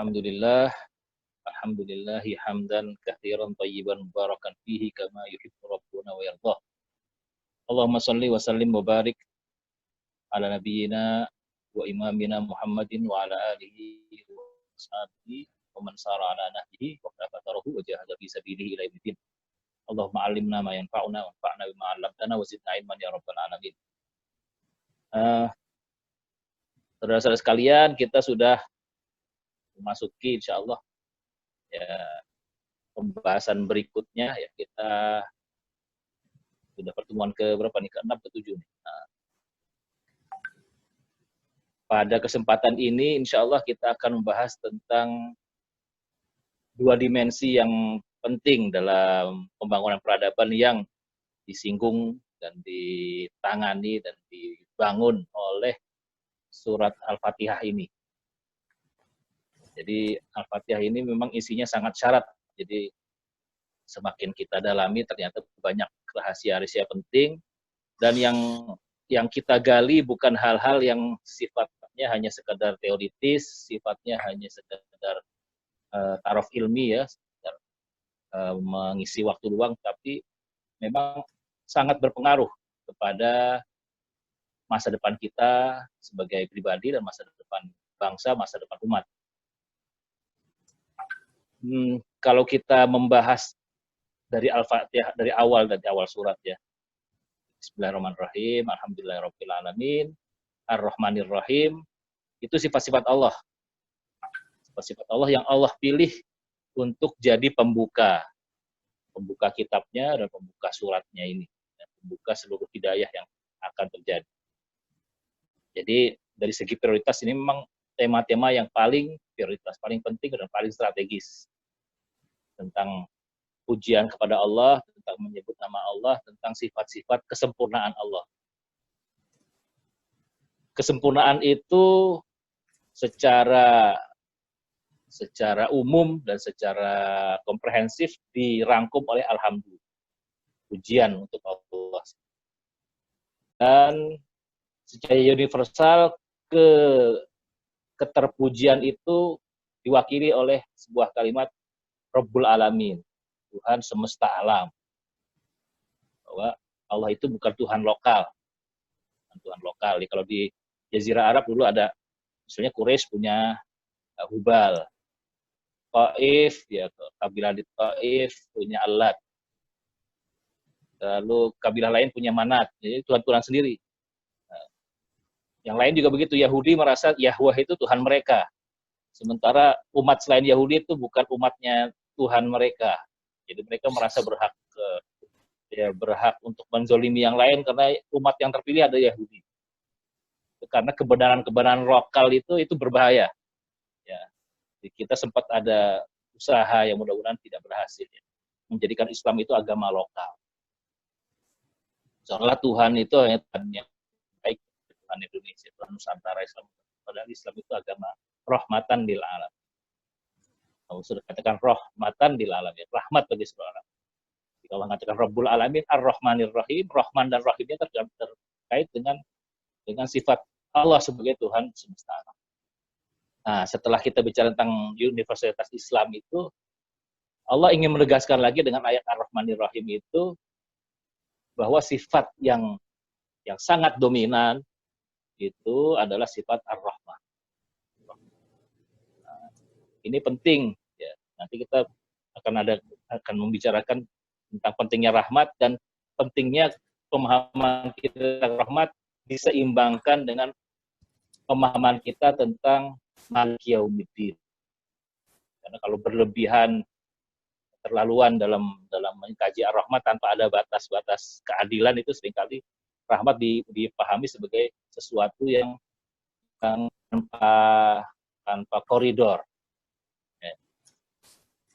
Alhamdulillah, alhamdulillahi hamdan katsiran thayyiban mubarakan fihi kama yuhibbu rabbuna wa yardah. Allahumma shalli wa sallim wa barik ala nabiyyina wa imamina Muhammadin wa ala alihi wa sahbihi wa man sara ala nahjihi wa qafatahu wa jahada fi sabilihi ila yaumil. Allahumma 'allimna ma yanfa'una wanfa'na bima 'allamtana wa zidna ilman ya rabbal alamin. Saudara-saudara sekalian, kita sudah memasuki insyaallah ya pembahasan berikutnya ya. Kita sudah pertemuan ke berapa nih? Ke-6 ke 7 nih. Nah, pada kesempatan ini insyaallah kita akan membahas tentang dua dimensi yang penting dalam pembangunan peradaban yang disinggung dan ditangani dan dibangun oleh surat Al-Fatihah ini. Jadi Al-Fatihah ini memang isinya sangat syarat. Jadi semakin kita dalami ternyata banyak rahasia-rahasia penting, dan yang kita gali bukan hal-hal yang sifatnya hanya sekedar teoritis, sifatnya hanya sekedar taraf ilmi ya, sekedar mengisi waktu luang, tapi memang sangat berpengaruh kepada masa depan kita sebagai pribadi dan masa depan bangsa, masa depan umat. Kalau kita membahas dari Al-Fatihah, dari awal surat ya. Bismillahirrahmanirrahim, alhamdulillahirabbil alamin, ar-rahmanir rahim. Itu sifat-sifat Allah. Sifat-sifat Allah yang Allah pilih untuk jadi pembuka kitabnya dan pembuka suratnya ini, dan pembuka seluruh hidayah yang akan terjadi. Jadi dari segi prioritas ini memang tema-tema yang paling prioritas, paling penting dan paling strategis, tentang pujian kepada Allah, tentang menyebut nama Allah, tentang sifat-sifat kesempurnaan Allah. Kesempurnaan itu secara umum dan secara komprehensif dirangkum oleh Alhamdulillah, pujian untuk Allah. Dan secara universal keterpujian itu diwakili oleh sebuah kalimat Rabbul Alamin, Tuhan semesta alam. Bahwa Allah itu bukan Tuhan lokal. Tuhan lokal. Jadi kalau di Jazirah Arab dulu ada, misalnya Quraisy punya Hubal. Taif, ya, kabilah di Taif punya Allat. Lalu kabilah lain punya Manat. Jadi Tuhan-Tuhan sendiri. Yang lain juga begitu. Yahudi merasa Yahweh itu Tuhan mereka. Sementara umat selain Yahudi itu bukan umatnya Tuhan mereka. Jadi mereka merasa berhak untuk menzolimi yang lain karena umat yang terpilih ada Yahudi. Karena kebenaran lokal itu berbahaya. Ya, kita sempat ada usaha yang mudah-mudahan tidak berhasil ya, menjadikan Islam itu agama lokal. Seolah Tuhan itu hanya Tuhan yang baik, Tuhan Indonesia, Tuhan Nusantara Islam. Padahal Islam itu agama rahmatan lil alam. Kalau sudah katakan rahmatan lil alam, ya, rahmat bagi seluruh alam. Jika Allah mengatakan Rabbul Alamin, Ar-Rahmanir Rahim, Rahman dan Rahimnya terkait dengan sifat Allah sebagai Tuhan semesta alam. Nah, setelah kita bicara tentang universalitas Islam itu, Allah ingin menegaskan lagi dengan ayat Ar-Rahmanir Rahim itu bahwa sifat yang sangat dominan itu adalah sifat Ar-Rahman. Nah, ini penting ya. Nanti kita akan membicarakan tentang pentingnya rahmat dan pentingnya pemahaman kita tentang rahmat diseimbangkan dengan pemahaman kita tentang Maliki Yaumiddin. Karena kalau berlebihan, terlaluan dalam mengkaji ar-rahmat tanpa ada batas-batas keadilan, itu seringkali rahmat dipahami sebagai sesuatu yang tanpa koridor. Ya.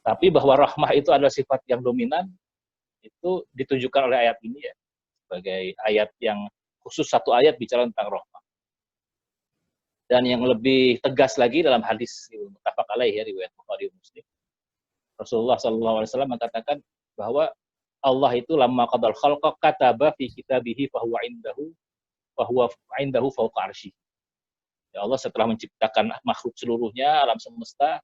Tapi bahwa rahmah itu adalah sifat yang dominan, itu ditunjukkan oleh ayat ini ya, sebagai ayat yang khusus, satu ayat bicara tentang rahmah. Dan yang lebih tegas lagi dalam hadis muttafaq alaih ya, riwayat Bukhari Muslim, Rasulullah SAW mengatakan bahwa Allah itu lamma qadal khalqa kataba fi kitabihi fahuwa indahu fawqa arsy. Ya Allah setelah menciptakan makhluk seluruhnya, alam semesta,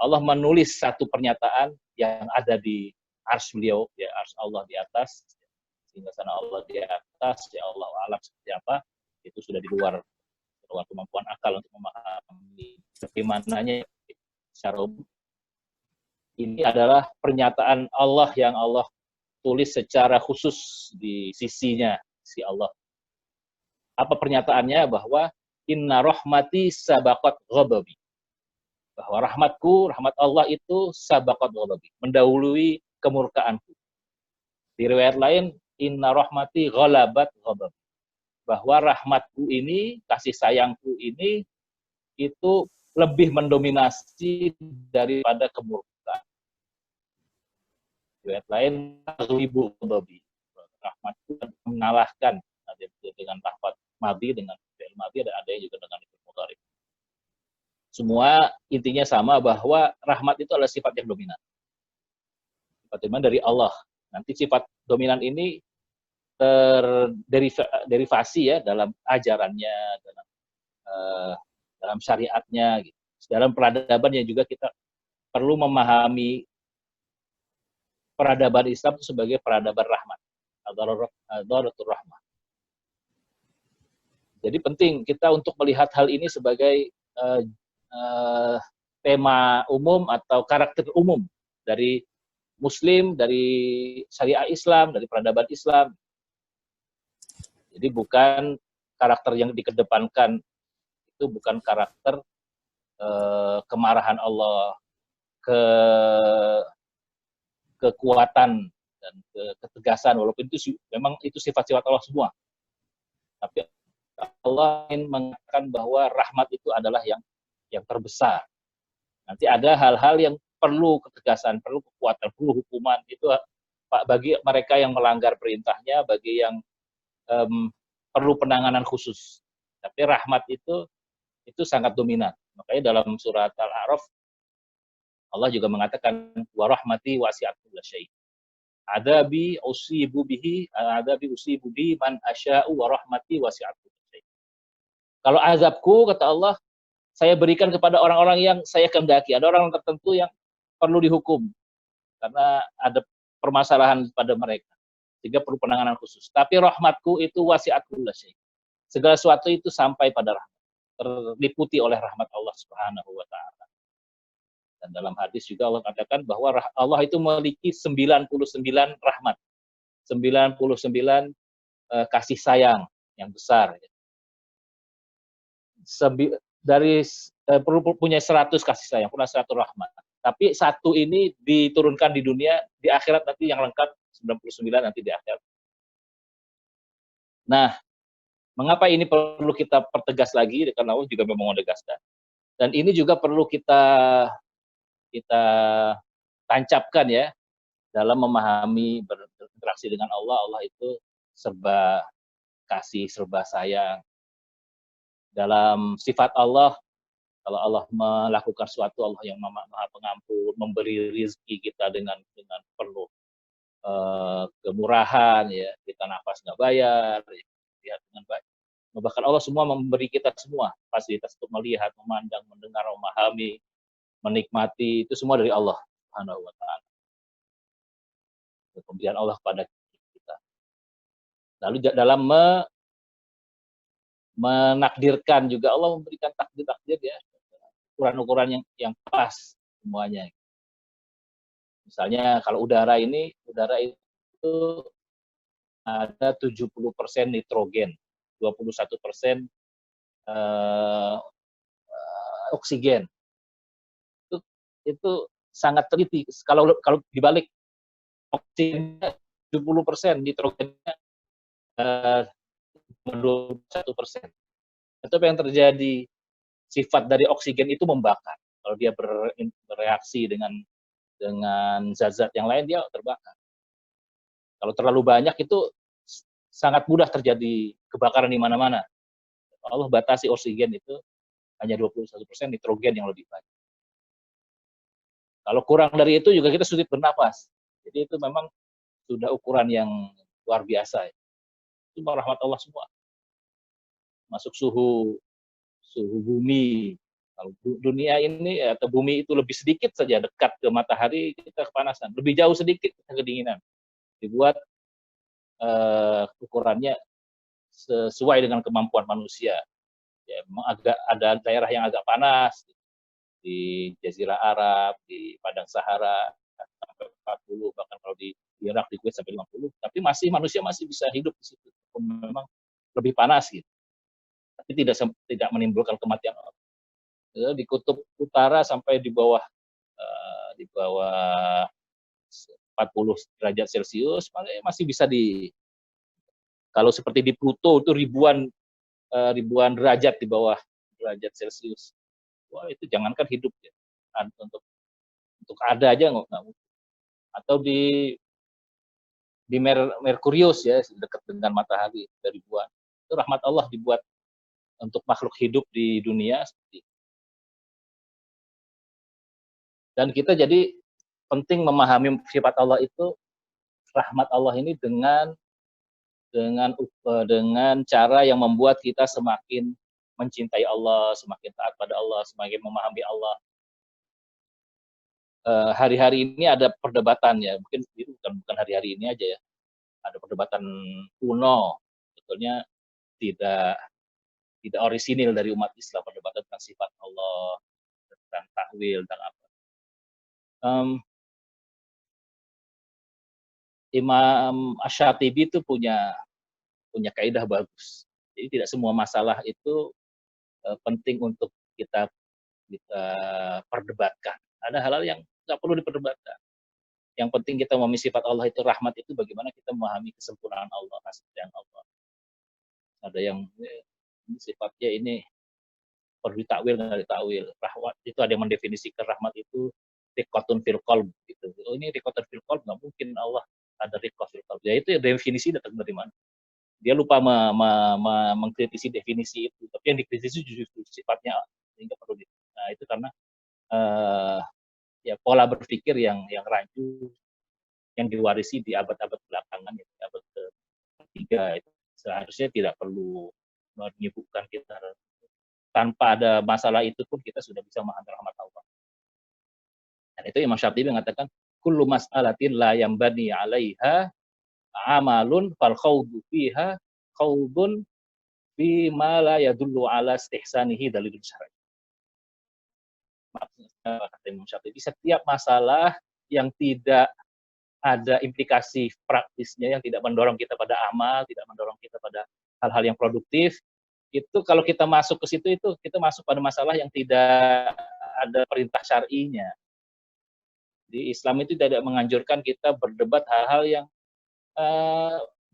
Allah menulis satu pernyataan yang ada di arsy beliau, ya arsy Allah di atas, sehingga sana Allah di atas, ya Allah alam seperti apa, itu sudah di luar kemampuan akal untuk memahami bagaimananya secara umum. Ini adalah pernyataan Allah yang Allah tulis secara khusus di sisinya, si Allah. Apa pernyataannya? Bahwa inna rahmati sabaqat ghadabi. Bahwa rahmatku, rahmat Allah itu sabaqat ghadabi, mendahului kemurkaanku. Di riwayat lain, inna rahmati ghalabat ghadabi. Bahwa rahmatku ini, kasih sayangku ini, itu lebih mendominasi daripada kemurkaan. Riwayat lain, ribu ghadabi. Rahmatku mengalahkan, ada dengan rahmat madi, dengan fi'il madi, ada yang juga dengan fi'il mudhari. Semua intinya sama, bahwa rahmat itu adalah sifat yang dominan. Sifat dominan dari Allah. Nanti sifat dominan ini terderivasi ya dalam ajarannya, dalam syariatnya, gitu. Dalam peradaban yang juga kita perlu memahami peradaban Islam itu sebagai peradaban rahmat, ad-daruratur rahmah. Jadi penting kita untuk melihat hal ini sebagai tema umum atau karakter umum dari Muslim, dari syariah Islam, dari peradaban Islam. Jadi bukan karakter yang dikedepankan itu bukan karakter kemarahan Allah, kekuatan dan ketegasan, walaupun itu memang itu sifat-sifat Allah semua. Tapi Allah ingin mengatakan bahwa rahmat itu adalah yang terbesar. Nanti ada hal-hal yang perlu ketegasan, perlu kekuatan, perlu hukuman. Itu bagi mereka yang melanggar perintahnya, bagi yang perlu penanganan khusus. Tapi rahmat itu sangat dominan. Makanya dalam surat Al-A'raf Allah juga mengatakan wa rahmati wasi'at kulla syai'. Adabi usibu bihi man asya'u wa rahmati wasi'at kulla syai'. Kalau azabku, kata Allah, saya berikan kepada orang-orang yang saya kehendaki. Ada orang tertentu yang perlu dihukum karena ada permasalahan pada mereka, sehingga perlu penanganan khusus. Tapi rahmatku itu wasi'at kulla syai'. Segala sesuatu itu sampai pada rahmat, terliputi oleh rahmat Allah Subhanahu wa taala. Dan dalam hadis juga Allah katakan bahwa Allah itu memiliki 99 rahmat, 99 kasih sayang yang besar. Dari perlu punya 100 kasih sayang, punya 100 rahmat. Tapi satu ini diturunkan di dunia, di akhirat nanti yang lengkap 99 nanti di akhirat. Nah, mengapa ini perlu kita pertegas lagi? Karena Allah juga memang menegaskan. Dan ini juga perlu kita tancapkan ya dalam memahami berinteraksi dengan Allah. Allah itu serba kasih, serba sayang. Dalam sifat Allah, kalau Allah melakukan sesuatu, Allah yang maha pengampun, memberi rezeki kita dengan penuh kemurahan, ya, kita nafas nggak bayar, lihat dengan baik. Bahkan Allah semua memberi kita semua fasilitas untuk melihat, memandang, mendengar, memahami, menikmati, itu semua dari Allah Subhanahu wa taala. Pemberian Allah kepada kita. Lalu dalam menakdirkan juga Allah memberikan takdir ya, ukuran-ukuran yang pas semuanya. Misalnya kalau udara itu ada 70% nitrogen, 21% oksigen. Itu sangat teliti. Kalau dibalik, oksigennya 70%, nitrogennya 21%. Itu apa yang terjadi? Sifat dari oksigen itu membakar. Kalau dia bereaksi dengan zat-zat yang lain, dia terbakar. Kalau terlalu banyak itu sangat mudah terjadi kebakaran di mana-mana. Allah batasi oksigen itu hanya 21%, nitrogen yang lebih banyak. Kalau kurang dari itu juga kita sulit bernapas. Jadi itu memang sudah ukuran yang luar biasa. Itu rahmat Allah semua. Masuk suhu bumi, Kalau dunia ini atau bumi itu lebih sedikit saja dekat ke matahari, kita kepanasan. Lebih jauh sedikit kita kedinginan. Dibuat ukurannya sesuai dengan kemampuan manusia. Ya, memang agak ada daerah yang agak panas di Jazirah Arab, di Padang Sahara sampai 40, bahkan kalau di Irak, di Kuwait sampai 50, tapi manusia masih bisa hidup di situ. Memang lebih panas gitu. Tapi tidak menimbulkan kematian. Di kutub utara sampai di bawah 40 derajat Celcius masih bisa kalau seperti di Pluto itu ribuan derajat di bawah derajat Celcius. Wah, itu jangankan hidup ya. Untuk ada aja nggak mungkin. Atau di Merkurius ya, dekat dengan matahari ribuan. Itu rahmat Allah dibuat untuk makhluk hidup di dunia seperti itu. Dan kita jadi penting memahami sifat Allah itu, rahmat Allah ini dengan cara yang membuat kita semakin mencintai Allah, semakin taat pada Allah, semakin memahami Allah. Hari-hari ini ada perdebatan ya, mungkin itu bukan hari-hari ini aja ya, ada perdebatan kuno, sebetulnya tidak orisinil dari umat Islam, perdebatan tentang sifat Allah, tentang takwil, tentang apa. Imam Asy-Syatibi itu punya kaidah bagus. Jadi tidak semua masalah itu penting untuk kita perdebatkan. Ada hal-hal yang nggak perlu diperdebatkan. Yang penting kita memahami sifat Allah itu, rahmat itu bagaimana kita memahami kesempurnaan Allah, kasih sayang Allah. Ada yang sifatnya ini perlu ditakwil, nggak ditakwil. Rahmat itu ada yang mendefinisikan rahmat itu riqatun fil qalb gitu. Oh, ini riqatun fil qalb, nggak mungkin Allah ada riqat fil qalb. Ya itu definisi datang dari mana? Dia lupa mengkritisi definisi itu. Tapi yang dikritisi justru sifatnya, sehingga perlu nah itu karena ya pola berpikir yang rancu, yang diwarisi di abad-abad belakangan, ya, abad ketiga itu seharusnya tidak perlu menyibukkan kita. Tanpa ada masalah itu pun kita sudah bisa memahami rahmat Allah. Dan itu Imam Syafi'i mengatakan, kullu mas'alatin la yambani 'alaiha amalun fal khawdu fiha khawdun fi ma la yadullu 'ala istihsanihi dalilun syar'i. Kata Imam Syafi'i, setiap masalah yang tidak ada implikasi praktisnya, yang tidak mendorong kita pada amal, tidak mendorong kita pada hal-hal yang produktif, itu kalau kita masuk ke situ, itu kita masuk pada masalah yang tidak ada perintah syar'inya. Di Islam itu tidak menganjurkan kita berdebat hal-hal yang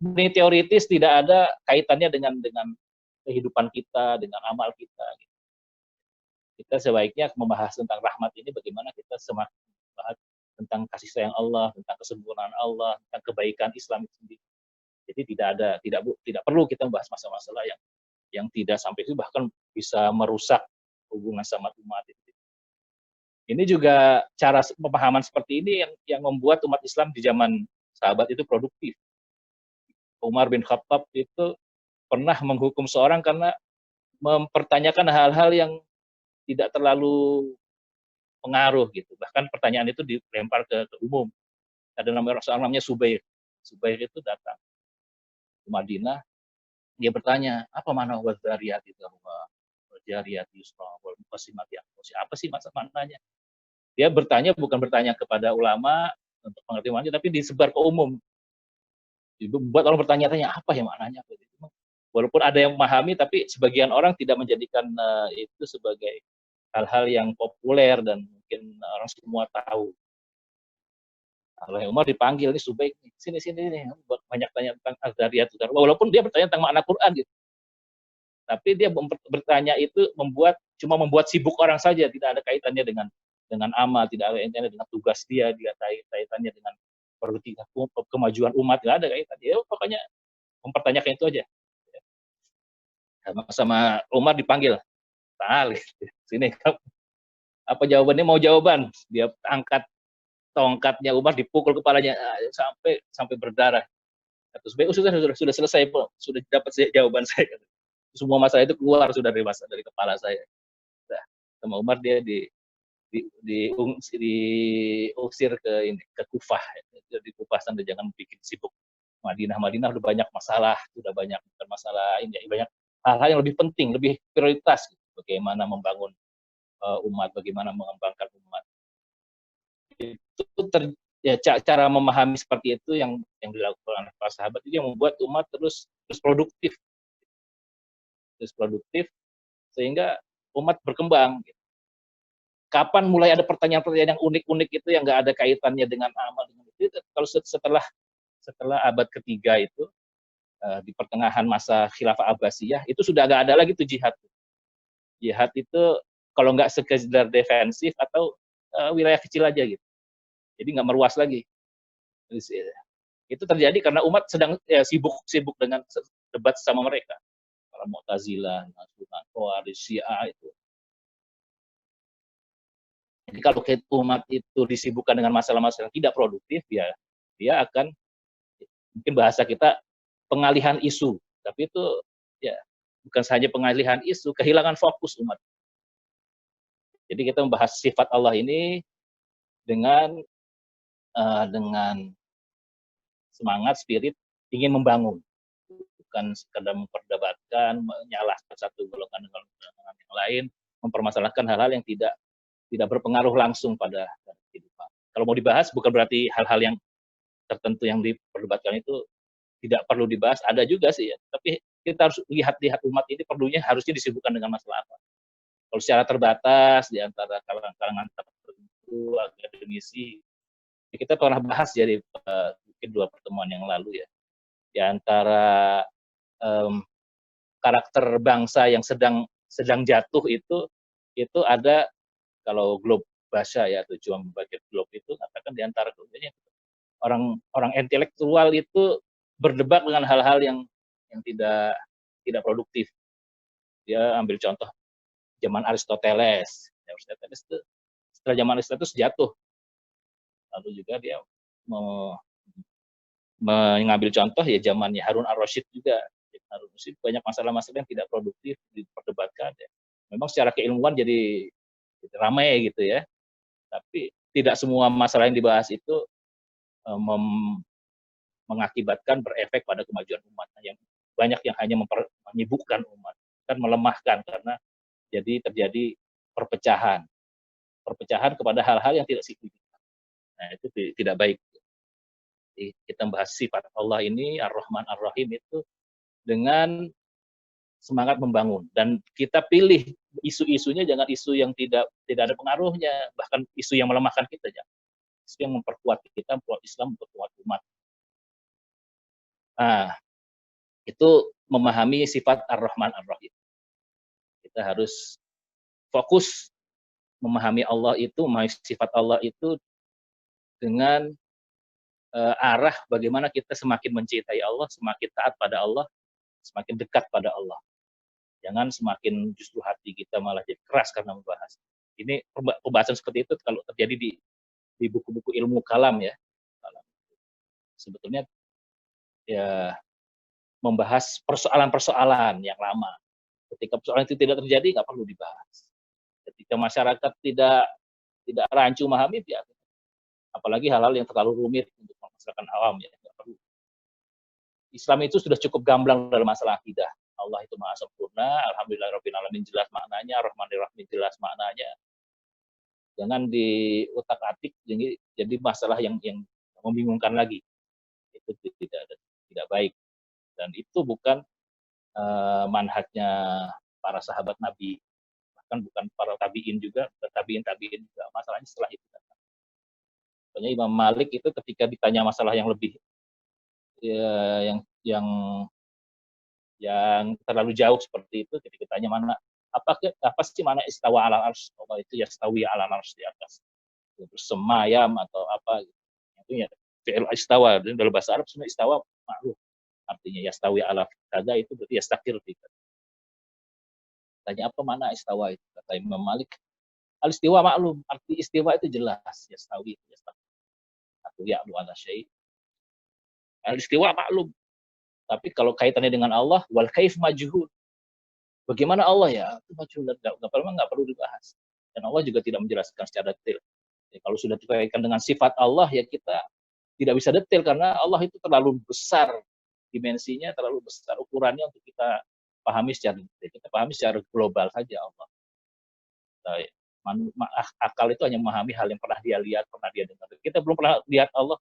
ini teoritis, tidak ada kaitannya dengan kehidupan kita, dengan amal kita. Kita sebaiknya membahas tentang rahmat ini, bagaimana kita semakin membahas tentang kasih sayang Allah, tentang kesempurnaan Allah, tentang kebaikan Islam itu sendiri. Jadi tidak perlu kita membahas masalah-masalah yang tidak sampai itu, bahkan bisa merusak hubungan sama umat itu. Ini juga cara pemahaman seperti ini yang membuat umat Islam di zaman sahabat itu produktif. Umar bin Khattab itu pernah menghukum seorang karena mempertanyakan hal-hal yang tidak terlalu pengaruh gitu. Bahkan pertanyaan itu dilempar ke umum. Ada seorang namanya Subair. Subair itu datang ke Madinah, dia bertanya, apa makna wadzariyat itu? Wadzariyat yusra wal muqassimat yaqsi. Apa sih maknanya? Dia bukan bertanya kepada ulama untuk pengertian, tapi disebar ke umum. Buat orang bertanya-tanya, apa ya maknanya? Walaupun ada yang memahami, tapi sebagian orang tidak menjadikan itu sebagai hal-hal yang populer dan mungkin orang semua tahu. Oleh Umar dipanggil, nih Subaik, sini nih, banyak tanya tentang Azhariyat. Walaupun dia bertanya tentang makna Quran gitu. Tapi dia bertanya itu cuma membuat sibuk orang saja, tidak ada kaitannya dengan amal, tidak ada kaitannya dengan tugas dia kaitannya dengan kemajuan umat, tidak ada kaitannya. Ya, pokoknya mempertanyakan itu aja. Sama Umar dipanggil, sini apa jawabannya, mau jawaban? Dia angkat tongkatnya Umar, dipukul kepalanya sampai berdarah. Terus sudah selesai, sudah dapat jawaban saya. Semua masalah itu keluar sudah dari kepala saya. sama Umar dia diusir ke ini, ke Kufah. Jadi Kufah sana jangan bikin sibuk. Madinah udah banyak masalah, udah banyak masalah ini, banyak hal-hal yang lebih penting, lebih prioritas. Bagaimana membangun umat, bagaimana mengembangkan umat. Itu ya cara memahami seperti itu yang dilakukan oleh para sahabat itu yang membuat umat terus produktif sehingga umat berkembang. Kapan mulai ada pertanyaan-pertanyaan yang unik-unik itu yang nggak ada kaitannya dengan amal itu kalau setelah abad ketiga itu di pertengahan masa khilafah Abbasiyah itu sudah nggak ada lagi tuh jihad. Jihad itu kalau nggak sekedar defensif atau wilayah kecil aja gitu. Jadi nggak meluas lagi. Itu terjadi karena umat sedang sibuk dengan debat sama mereka. Para Mu'tazilah, Khawarij, Syiah itu. Jadi kalau umat itu disibukkan dengan masalah-masalah yang tidak produktif, ya dia akan, mungkin bahasa kita, pengalihan isu. Tapi itu ya bukan saja pengalihan isu, kehilangan fokus umat. Jadi kita membahas sifat Allah ini dengan semangat, spirit, ingin membangun. Bukan sekedar memperdebatkan, menyalahkan satu golongan dengan golongan yang lain, mempermasalahkan hal-hal yang tidak berpengaruh langsung pada kehidupan. Kalau mau dibahas, bukan berarti hal-hal yang tertentu yang diperdebatkan itu tidak perlu dibahas, ada juga sih ya. Tapi kita harus lihat umat ini perlunya harusnya disibukkan dengan masalah apa. Kalau secara terbatas di antara kalangan tertentu, akademisi, kita pernah bahas jadi mungkin 2 pertemuan yang lalu ya. Di antara karakter bangsa yang sedang jatuh itu ada, kalau Globe Basha ya, tujuan berbagai Globe itu katakan di antara orang intelektual itu berdebat dengan hal-hal yang tidak produktif. Dia ambil contoh zaman Aristoteles. Aristoteles itu setelah zaman Aristoteles jatuh. Lalu juga dia mengambil contoh ya zamannya Harun ar-Rasyid juga. Harun ar-Rasyid banyak masalah-masalah yang tidak produktif diperdebatkan ya. Memang secara keilmuan jadi ramai gitu ya. Tapi tidak semua masalah yang dibahas itu mengakibatkan berefek pada kemajuan umat. Yang banyak yang hanya menyibukkan umat dan melemahkan karena jadi terjadi perpecahan kepada hal-hal yang tidak signifikan. Nah, itu tidak baik. Jadi kita membahas sifat Allah ini Ar-Rahman Ar-Rahim itu dengan semangat membangun, dan kita pilih isu-isunya jangan isu yang tidak ada pengaruhnya, bahkan isu yang melemahkan kita, jangan. Isu yang memperkuat kita, memperkuat Islam, memperkuat umat. Nah, itu memahami sifat Ar-Rahman Ar-Rahim. Kita harus fokus memahami Allah itu, memahami sifat Allah itu dengan arah bagaimana kita semakin mencintai Allah, semakin taat pada Allah, semakin dekat pada Allah. Jangan semakin justru hati kita malah jadi keras karena membahas. Ini pembahasan seperti itu kalau terjadi di buku-buku ilmu kalam ya. Sebetulnya ya membahas persoalan-persoalan yang lama. Ketika persoalan itu tidak terjadi, nggak perlu dibahas. Ketika masyarakat tidak rancu memahami, ya, apalagi hal-hal yang terlalu rumit untuk masyarakat awam ya, nggak perlu. Islam itu sudah cukup gamblang dalam masalah akidah. Allah itu maha sempurna, alhamdulillahirabbil alamin jelas maknanya, Rahmanir Rahim jelas maknanya. Jangan diutak-atik jadi masalah yang membingungkan lagi. Itu tidak baik. Dan itu bukan manhajnya para sahabat Nabi, bahkan bukan para tabiin juga, tabiin juga. Masalahnya setelah itu datang. Makanya Imam Malik itu ketika ditanya masalah yang lebih ya, yang terlalu jauh seperti itu, ketika ditanya apa sih mana istawa ala arsy, Allah itu yastawi ala arsy di atas, bersemayam atau apa gitu. Itu ya fi'il istawa, dalam bahasa Arab sebenarnya istawa maklum, artinya yastawi ala kada itu berarti yastaqir gitu. Tanya apa mana istawa itu, kata Imam Malik, al istiwa maklum, arti istiwa itu jelas, yastawi atau ya'lu ala syai'. Al istiwa maklum. Tapi kalau kaitannya dengan Allah, wal kaif majhul. Bagaimana Allah ya? Itu majhul, nggak perlu dibahas. Dan Allah juga tidak menjelaskan secara detail. Ya, kalau sudah dikaitkan dengan sifat Allah, ya kita tidak bisa detail karena Allah itu terlalu besar dimensinya, terlalu besar ukurannya untuk kita pahami secara detail. Kita pahami secara global saja Allah. Akal itu hanya memahami hal yang pernah dia lihat, pernah dia dengar. Kita belum pernah lihat Allah,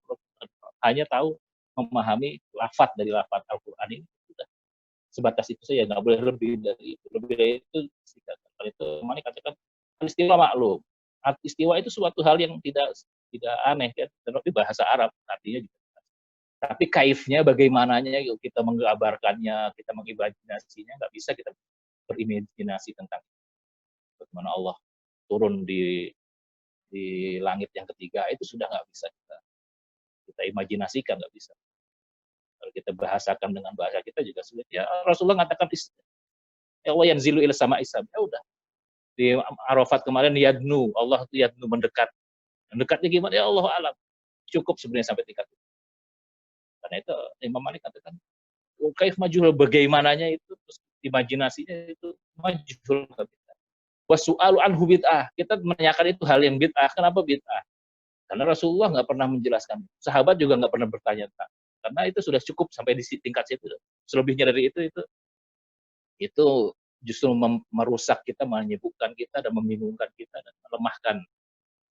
hanya tahu memahami lafaz dari lafaz Al-Quran ini. Sudah sebatas itu saja, nggak boleh lebih dari itu. Lebih dari itu, itu mana katakan istiwa maklum. Istiwa itu suatu hal yang tidak aneh kan, tetapi bahasa Arab artinya juga. Tapi kaifnya, bagaimananya kita menggambarkannya, kita mengimajinasinya, nggak bisa kita berimajinasi tentang bagaimana Allah turun di langit yang ketiga, itu sudah nggak bisa kita imajinasikan, nggak bisa. Kalau kita bahasakan dengan bahasa kita juga sulit. Ya Rasulullah mengatakan ya Allah yanzilu ila sama isam. Ya udah. Di Arafat kemarin yadnu, Allah itu yadnu mendekat. Mendekatnya gimana? Ya Allah alam. Cukup sebenarnya sampai tingkat itu. Karena itu Imam Malik katakan, kaif majhul, bagaimananya itu, terus imajinasinya itu majhul. Wasu'alu anhu bid'ah. Kita menanyakan itu hal yang bid'ah. Kenapa bid'ah? Karena Rasulullah nggak pernah menjelaskan. Sahabat juga nggak pernah bertanya. Karena itu sudah cukup sampai di tingkat situ. Selebihnya dari itu justru merusak kita, menyibukkan kita, dan membingungkan kita, dan melemahkan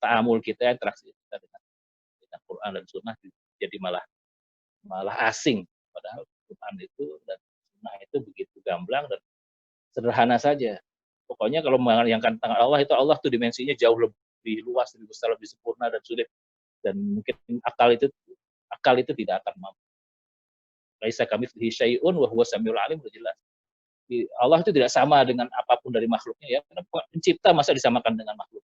ta'amul kita, interaksi kita dengan Quran dan Sunnah, jadi malah asing. Padahal Quran itu dan Sunnah itu begitu gamblang dan sederhana saja. Pokoknya kalau membayangkan tentang Allah, itu Allah tuh dimensinya jauh lebih luas, lebih besar, lebih sempurna dan sulit, dan mungkin akal itu tidak akan mampu. Laisa kamitslihi syai'un wa huwas samiul alim, sudah jelas. Allah itu tidak sama dengan apapun dari makhluknya, ya. Karena pencipta masa disamakan dengan makhluk.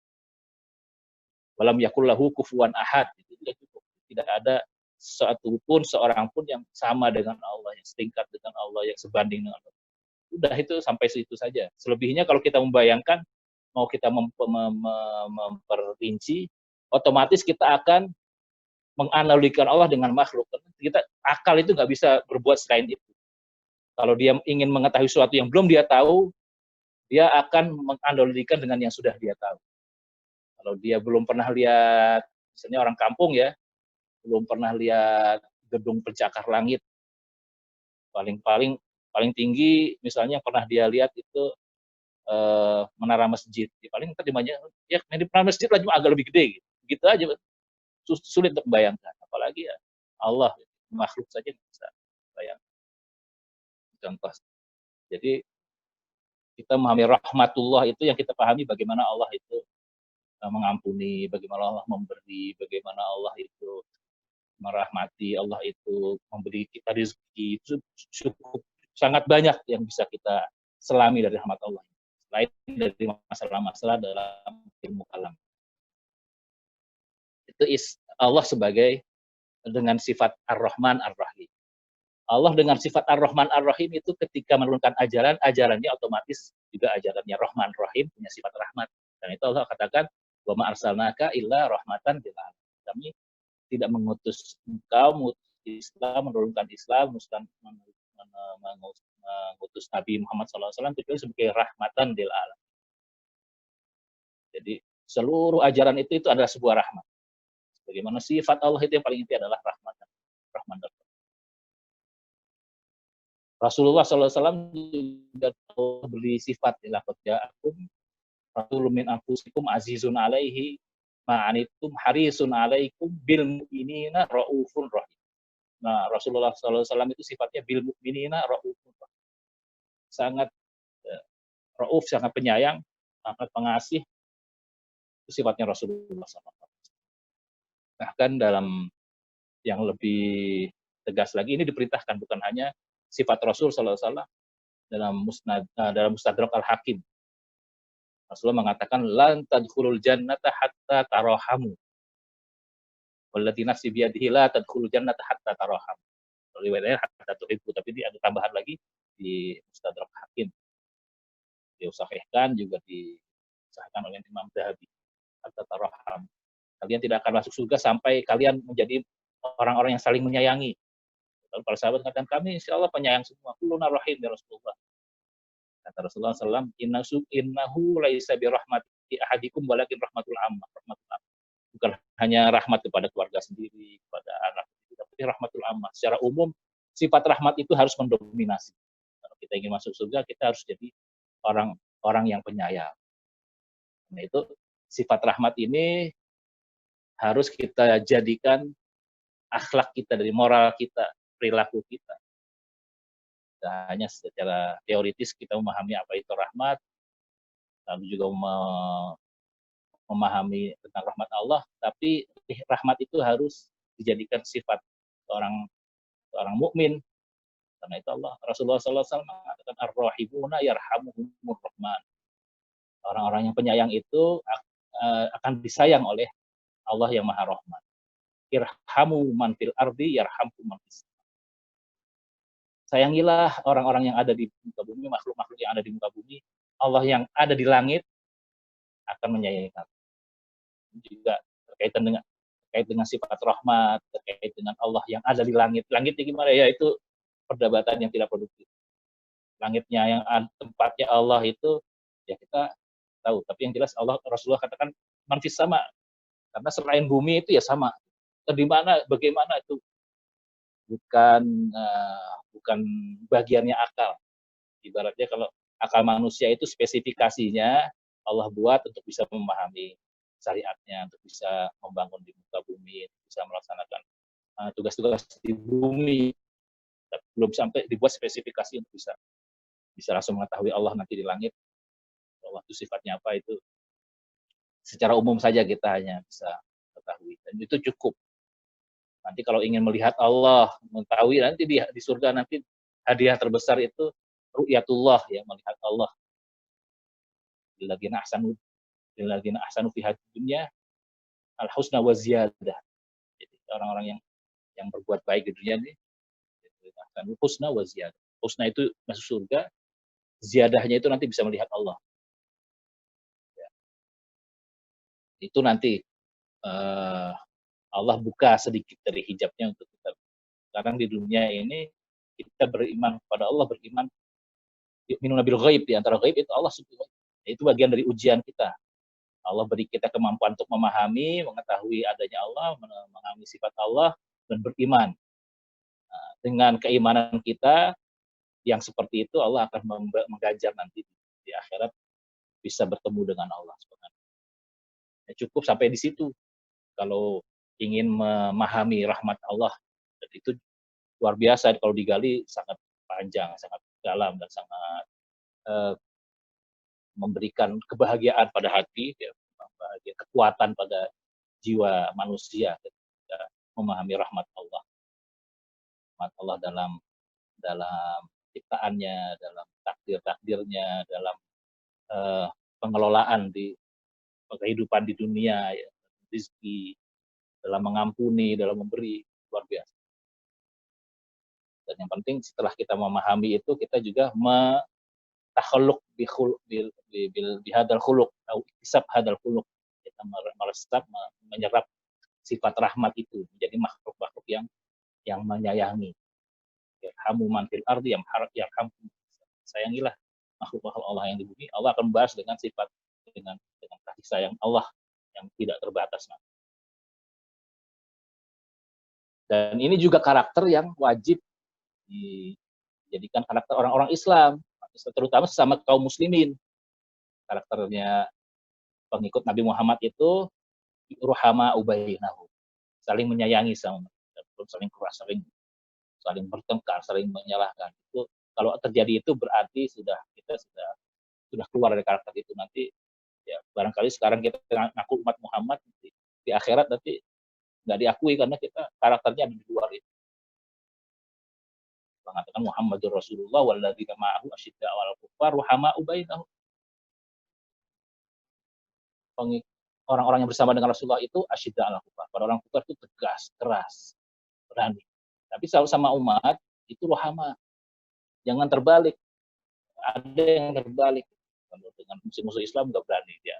Walam yakul lahu kufuwan ahad, itu tidak cukup. Tidak ada seorang pun yang sama dengan Allah, yang setingkat dengan Allah, yang sebanding dengan Allah. Udah, itu sampai situ saja. Selebihnya kalau kita membayangkan, mau kita memperinci, otomatis kita akan menganalogikan Allah dengan makhluk. Kita akal itu nggak bisa berbuat selain itu. Kalau dia ingin mengetahui sesuatu yang belum dia tahu, dia akan menganalogikan dengan yang sudah dia tahu. Kalau dia belum pernah lihat, misalnya orang kampung ya, belum pernah lihat gedung pencakar langit, paling tinggi misalnya pernah dia lihat itu menara masjid. Paling terjemahnya ya menara masjid lah, cuma agak lebih gede gitu. Begitu aja, sulit untuk membayangkan. Apalagi ya Allah, makhluk saja bisa bayangkan. Contoh. Jadi kita memahami rahmatullah itu yang kita pahami bagaimana Allah itu mengampuni, bagaimana Allah memberi, bagaimana Allah itu merahmati, Allah itu memberi kita rezeki. Itu cukup sangat banyak yang bisa kita selami dari rahmat Allah. Selain dari masalah-masalah dalam ilmu kalam. Itu Allah sebagai dengan sifat Ar-Rahman Ar-Rahim. Allah dengan sifat Ar-Rahman Ar-Rahim itu ketika menurunkan ajarannya otomatis juga ajarannya Rahman Rahim, punya sifat rahmat. Dan itu Allah katakan, wa ma arsalnaka illa rahmatan lil alamin. Kami tidak mengutus engkau, Islam, menurunkan Islam, mengutus Nabi Muhammad SAW kecuali sebagai rahmatan lil alamin. Jadi seluruh ajaran itu adalah sebuah rahmat. Bagaimana sifat Allah itu yang paling inti adalah rahmatan. Rasulullah SAW juga beri sifat laqad ja'akum rasulun min anfusikum azizun alaihi ma'anitum harisun alaikum bil mu'minina raufun rahim. Nah, Rasulullah SAW itu sifatnya bil mu'minina raufun rahim. Sangat rauf, sangat penyayang, sangat pengasih. Itu sifatnya Rasulullah SAW. Bahkan dalam yang lebih tegas lagi, ini diperintahkan bukan hanya sifat Rasul SAW dalam Mustadrak Al-Hakim. Rasulullah mengatakan lan tadkhulul jannata hatta tarahamu. Wallati nafsi biyadihi la tadkhulul jannata hatta tarahamu. Riwayatnya hatta tuhibbu, tapi ada tambahan lagi di Mustadrak Hakim. Diusahihkan juga disahkan oleh Imam Dahabi. Hatta tarahamu. Kalian tidak akan masuk surga sampai kalian menjadi orang-orang yang saling menyayangi. Lalu para sahabat mengatakan, kami insya Allah penyayang semua. Kulluna rahim ya Rasulullah. Kata Rasulullah SAW, innahu laisa birahmatin rahmati ahadikum walakin rahmatul ammah. Rahmatul ammah. Bukan hanya rahmat kepada keluarga sendiri, kepada anak, tapi rahmatul ammah. Secara umum, sifat rahmat itu harus mendominasi. Kalau kita ingin masuk surga, kita harus jadi orang yang penyayang. Nah, itu sifat rahmat ini harus kita jadikan akhlak kita, dari moral kita, perilaku kita. Tidak hanya secara teoritis kita memahami apa itu rahmat, lalu juga memahami tentang rahmat Allah, tapi rahmat itu harus dijadikan sifat seorang mukmin. Karena itu Rasulullah SAW mengatakan ar-rahimuna yarhamuhumur rahman. Orang-orang yang penyayang itu akan disayang oleh Allah yang Maha Rahman. Irhamu man fil ardi yarhamkum man fis. Sayangilah orang-orang yang ada di muka bumi, makhluk-makhluk yang ada di muka bumi. Allah yang ada di langit akan menyayangi kamu. Juga terkait dengan sifat rahmat, terkait dengan Allah yang ada di langit. Langitnya gimana ya? Itu perdebatan yang tidak produktif. Langitnya yang tempatnya Allah itu ya kita tahu, tapi yang jelas Rasulullah katakan manfis sama, karena selain bumi itu ya sama. Di mana, bagaimana itu bukan bagiannya akal. Ibaratnya kalau akal manusia itu spesifikasinya Allah buat untuk bisa memahami syariatnya, untuk bisa membangun di muka bumi, bisa melaksanakan tugas-tugas di bumi. Belum sampai dibuat spesifikasi untuk bisa langsung mengetahui Allah nanti di langit. Allah itu sifatnya apa, itu secara umum saja kita hanya bisa ketahui, dan itu cukup. Nanti kalau ingin melihat Allah, mengetahui nanti di surga, nanti hadiah terbesar itu ru'yatullah, ya, melihat Allah. Lilladzina ahsanu fi hadhihi dunya al-husna wa ziyadah. Jadi orang-orang yang berbuat baik di dunia ini, ahsanul husna wa ziyadah. Husna itu masuk surga, ziyadahnya itu nanti bisa melihat Allah. Ya. Itu nanti Allah buka sedikit dari hijabnya untuk kita. Sekarang di dunia ini kita beriman kepada Allah, beriman yu'minuna bil ghaib, di antara ghaib itu Allah subhanahu. Itu bagian dari ujian kita. Allah beri kita kemampuan untuk memahami, mengetahui adanya Allah, memahami sifat Allah, dan beriman. Nah, dengan keimanan kita yang seperti itu, Allah akan menggajar nanti di akhirat bisa bertemu dengan Allah. Ya, cukup sampai di situ. Kalau ingin memahami rahmat Allah, dan itu luar biasa, kalau digali sangat panjang, sangat dalam, dan sangat memberikan kebahagiaan pada hati, ya, kekuatan pada jiwa manusia ketika memahami rahmat Allah. Rahmat Allah dalam ciptaannya, dalam takdir-takdirnya, dalam pengelolaan di kehidupan di dunia, ya, rezeki, dalam mengampuni, dalam memberi, luar biasa. Dan yang penting setelah kita memahami itu, kita juga takhalluq bihadal khuluq atau iktisab hadal khuluq. Kita meresap, menyerap sifat rahmat itu menjadi makhluk-makhluk yang menyayangi. Yarhamu man fil ardi yarhamkum. Sayangilah makhluk-makhluk Allah yang di bumi. Allah akan membahas dengan sifat, dengan kasih sayang Allah yang tidak terbatas. Dan ini juga karakter yang wajib dijadikan karakter orang-orang Islam, terutama sesama kaum muslimin. Karakternya pengikut Nabi Muhammad itu ruhama ubainahu, saling menyayangi sama mereka, saling keras, saling bertengkar, saling menyalahkan. Itu kalau terjadi itu berarti kita sudah keluar dari karakter itu. Nanti ya barangkali sekarang kita ngaku umat Muhammad, di akhirat nanti nggak diakui karena kita karakternya di luar itu. Mengatakan Muhammadur Rasulullah walladzina ma'ahu asyidda 'alal kuffar ruhama'u bainahum. Orang-orang yang bersama dengan Rasulullah itu asyidda 'alal kuffar. Orang kufar itu tegas, keras, berani. Tapi sama umat itu ruhama. Jangan terbalik. Ada yang terbalik. Kalau dengan musuh-musuh Islam nggak berani dia.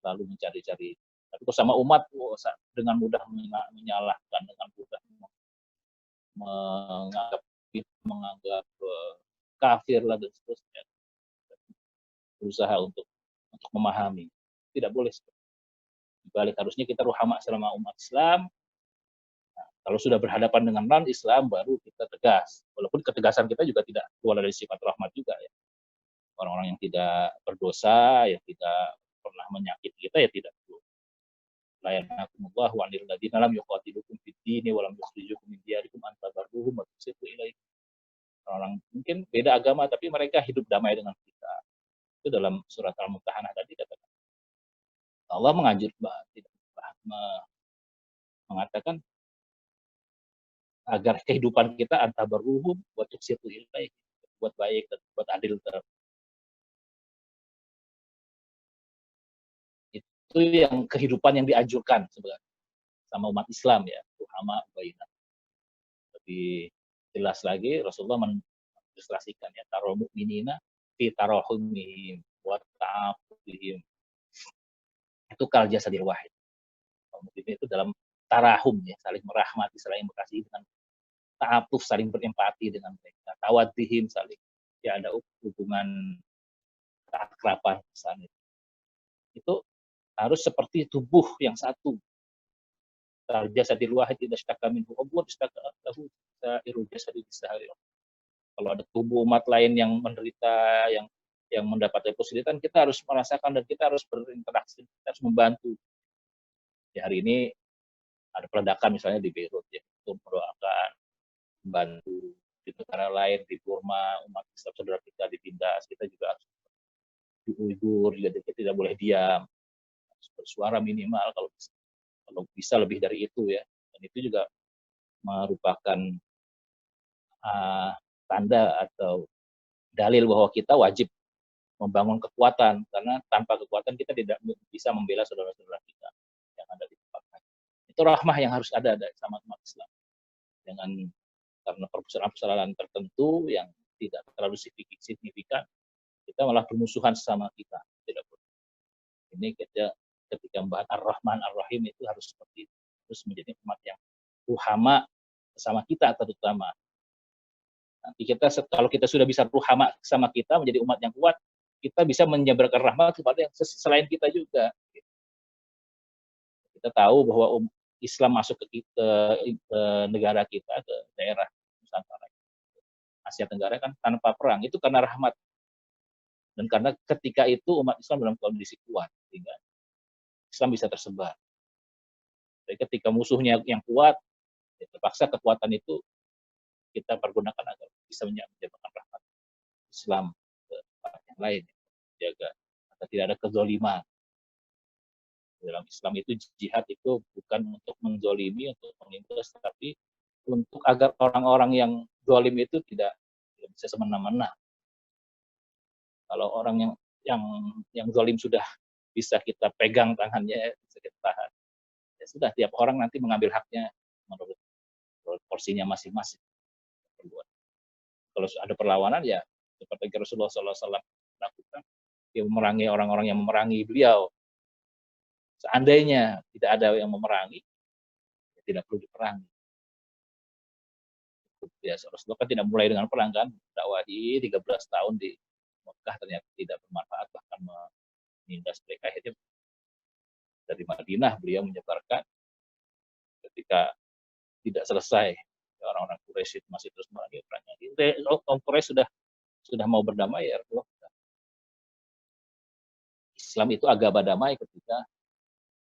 Lalu mencari-cari. Tapi kalau sama umat dengan mudah menyalahkan, dengan mudah menganggap kafir lah dan seterusnya. Berusaha untuk untuk memahami. Tidak boleh seperti itu. Dibalik harusnya kita ruhama selama umat Islam. Nah, kalau sudah berhadapan dengan non-Islam baru kita tegas. Walaupun ketegasan kita juga tidak keluar dari sifat rahmat juga ya. Orang-orang yang tidak berdosa, yang tidak pernah menyakiti kita ya tidak perlu. La yanhakumullahu 'anil ladzina lam yuqatilukum fid din wa lam yukhrijukum min diyarikum an tabarruhum wa tuqsitu ilaihim. Orang mungkin beda agama tapi mereka hidup damai dengan kita. Itu dalam surat Al-Mumtahanah tadi katakan. Allah mengatakan agar kehidupan kita antabarruhum wa tuqsitu ilaihim, buat baik dan buat adil terhadap. Itu yang kehidupan yang dianjurkan sebenarnya sama umat Islam ya, ruhama bainah. Lebih jelas lagi Rasulullah mengilustrasikan ya, tarul mu'minina fi tarahumihim wa ta'afufihim. Itu kal jasadil wahid. Mukmin itu dalam tarahum ya, saling merahmati, saling mengasihi, dengan ta'atuf, saling berempati dengan mereka, tawaddihim, saling ya ada hubungan keakraban misalnya. Itu harus seperti tubuh yang satu. Jasadil wahid idza ishtaka minhu udhun ishtaka lahu sa'iru jasadi bisahari. Kalau ada tubuh umat lain yang menderita, yang mendapat kesulitan, kita harus merasakan dan kita harus berinteraksi, kita harus membantu. Ya, hari ini ada peledakan misalnya di Beirut ya, untuk mendoakan, membantu. Di negara lain, di Burma, umat Islam saudara kita ditindas, kita juga harus di Uighur, kita tidak boleh diam, harus bersuara minimal kalau bisa lebih dari itu ya. Dan itu juga merupakan tanda atau dalil bahwa kita wajib membangun kekuatan, karena tanpa kekuatan kita tidak bisa membela saudara-saudara kita yang ada di tempat lain. Itu rahmah yang harus ada sama umat Islam. Jangan karena persoalan-persoalan tertentu yang tidak terlalu signifikan, kita malah bermusuhan sesama kita. Tidak boleh. Ini ketika membahas Ar-Rahman Ar-Rahim itu harus seperti itu. Harus menjadi umat yang ruhama sama kita terutama. Nanti kalau kita sudah bisa ruhama sama kita, menjadi umat yang kuat, kita bisa menyebarkan rahmat kepada yang selain kita juga. Kita tahu bahwa Islam masuk ke negara kita, ke daerah Nusantara, Asia Tenggara kan tanpa perang, itu karena rahmat. Dan karena ketika itu umat Islam dalam kondisi kuat, sehingga Islam bisa tersebar. Jadi ketika musuhnya yang kuat, ya terpaksa kekuatan itu kita pergunakan agar bisa menyebarkan rahmat Islam ke tempat yang lain, jaga agar tidak ada kezaliman. Dalam Islam itu jihad itu bukan untuk menzolimi, untuk menindas, tapi untuk agar orang-orang yang zalim itu tidak bisa semena-mena. Kalau orang yang zalim sudah bisa kita pegang tangannya, bisa kita tahan, ya sudah, tiap orang nanti mengambil haknya menurut porsinya masing-masing. Kalau ada perlawanan ya seperti Rasulullah SAW lakukan, dia memerangi orang-orang yang memerangi beliau. Seandainya tidak ada yang memerangi, ya tidak perlu diperangi. Ya, Rasulullah kan tidak mulai dengan perang kan, dakwahi 13 tahun di Mekah ternyata tidak bermanfaat, bahkan menindas mereka. Akhirnya dari Madinah beliau menyebarkan. Ketika tidak selesai, orang-orang Quraisy masih terus memerangi perangnya. Orang Quraisy sudah mau berdamai ya Rasulullah. Islam itu agama damai ketika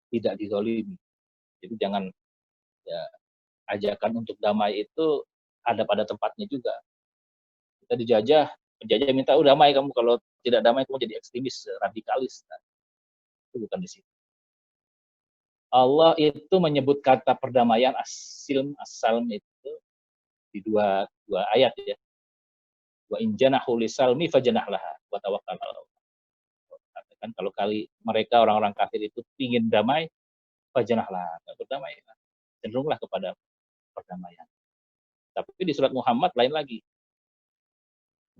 tidak dizalimi. Jadi jangan ya, ajakan untuk damai itu ada pada tempatnya juga. Kita dijajah, penjajah minta damai kamu, kalau tidak damai kamu jadi ekstremis, radikalis. Nah, itu bukan di situ. Allah itu menyebut kata perdamaian as-salm itu di dua ayat ya. Wa in janahu lisalmi fajnah laha wa tawakkal 'ala Allah. Katakan kalau mereka orang-orang kafir itu ingin damai, fajnah laha, berdamai. Cenderunglah kepada perdamaian. Tapi di surat Muhammad lain lagi.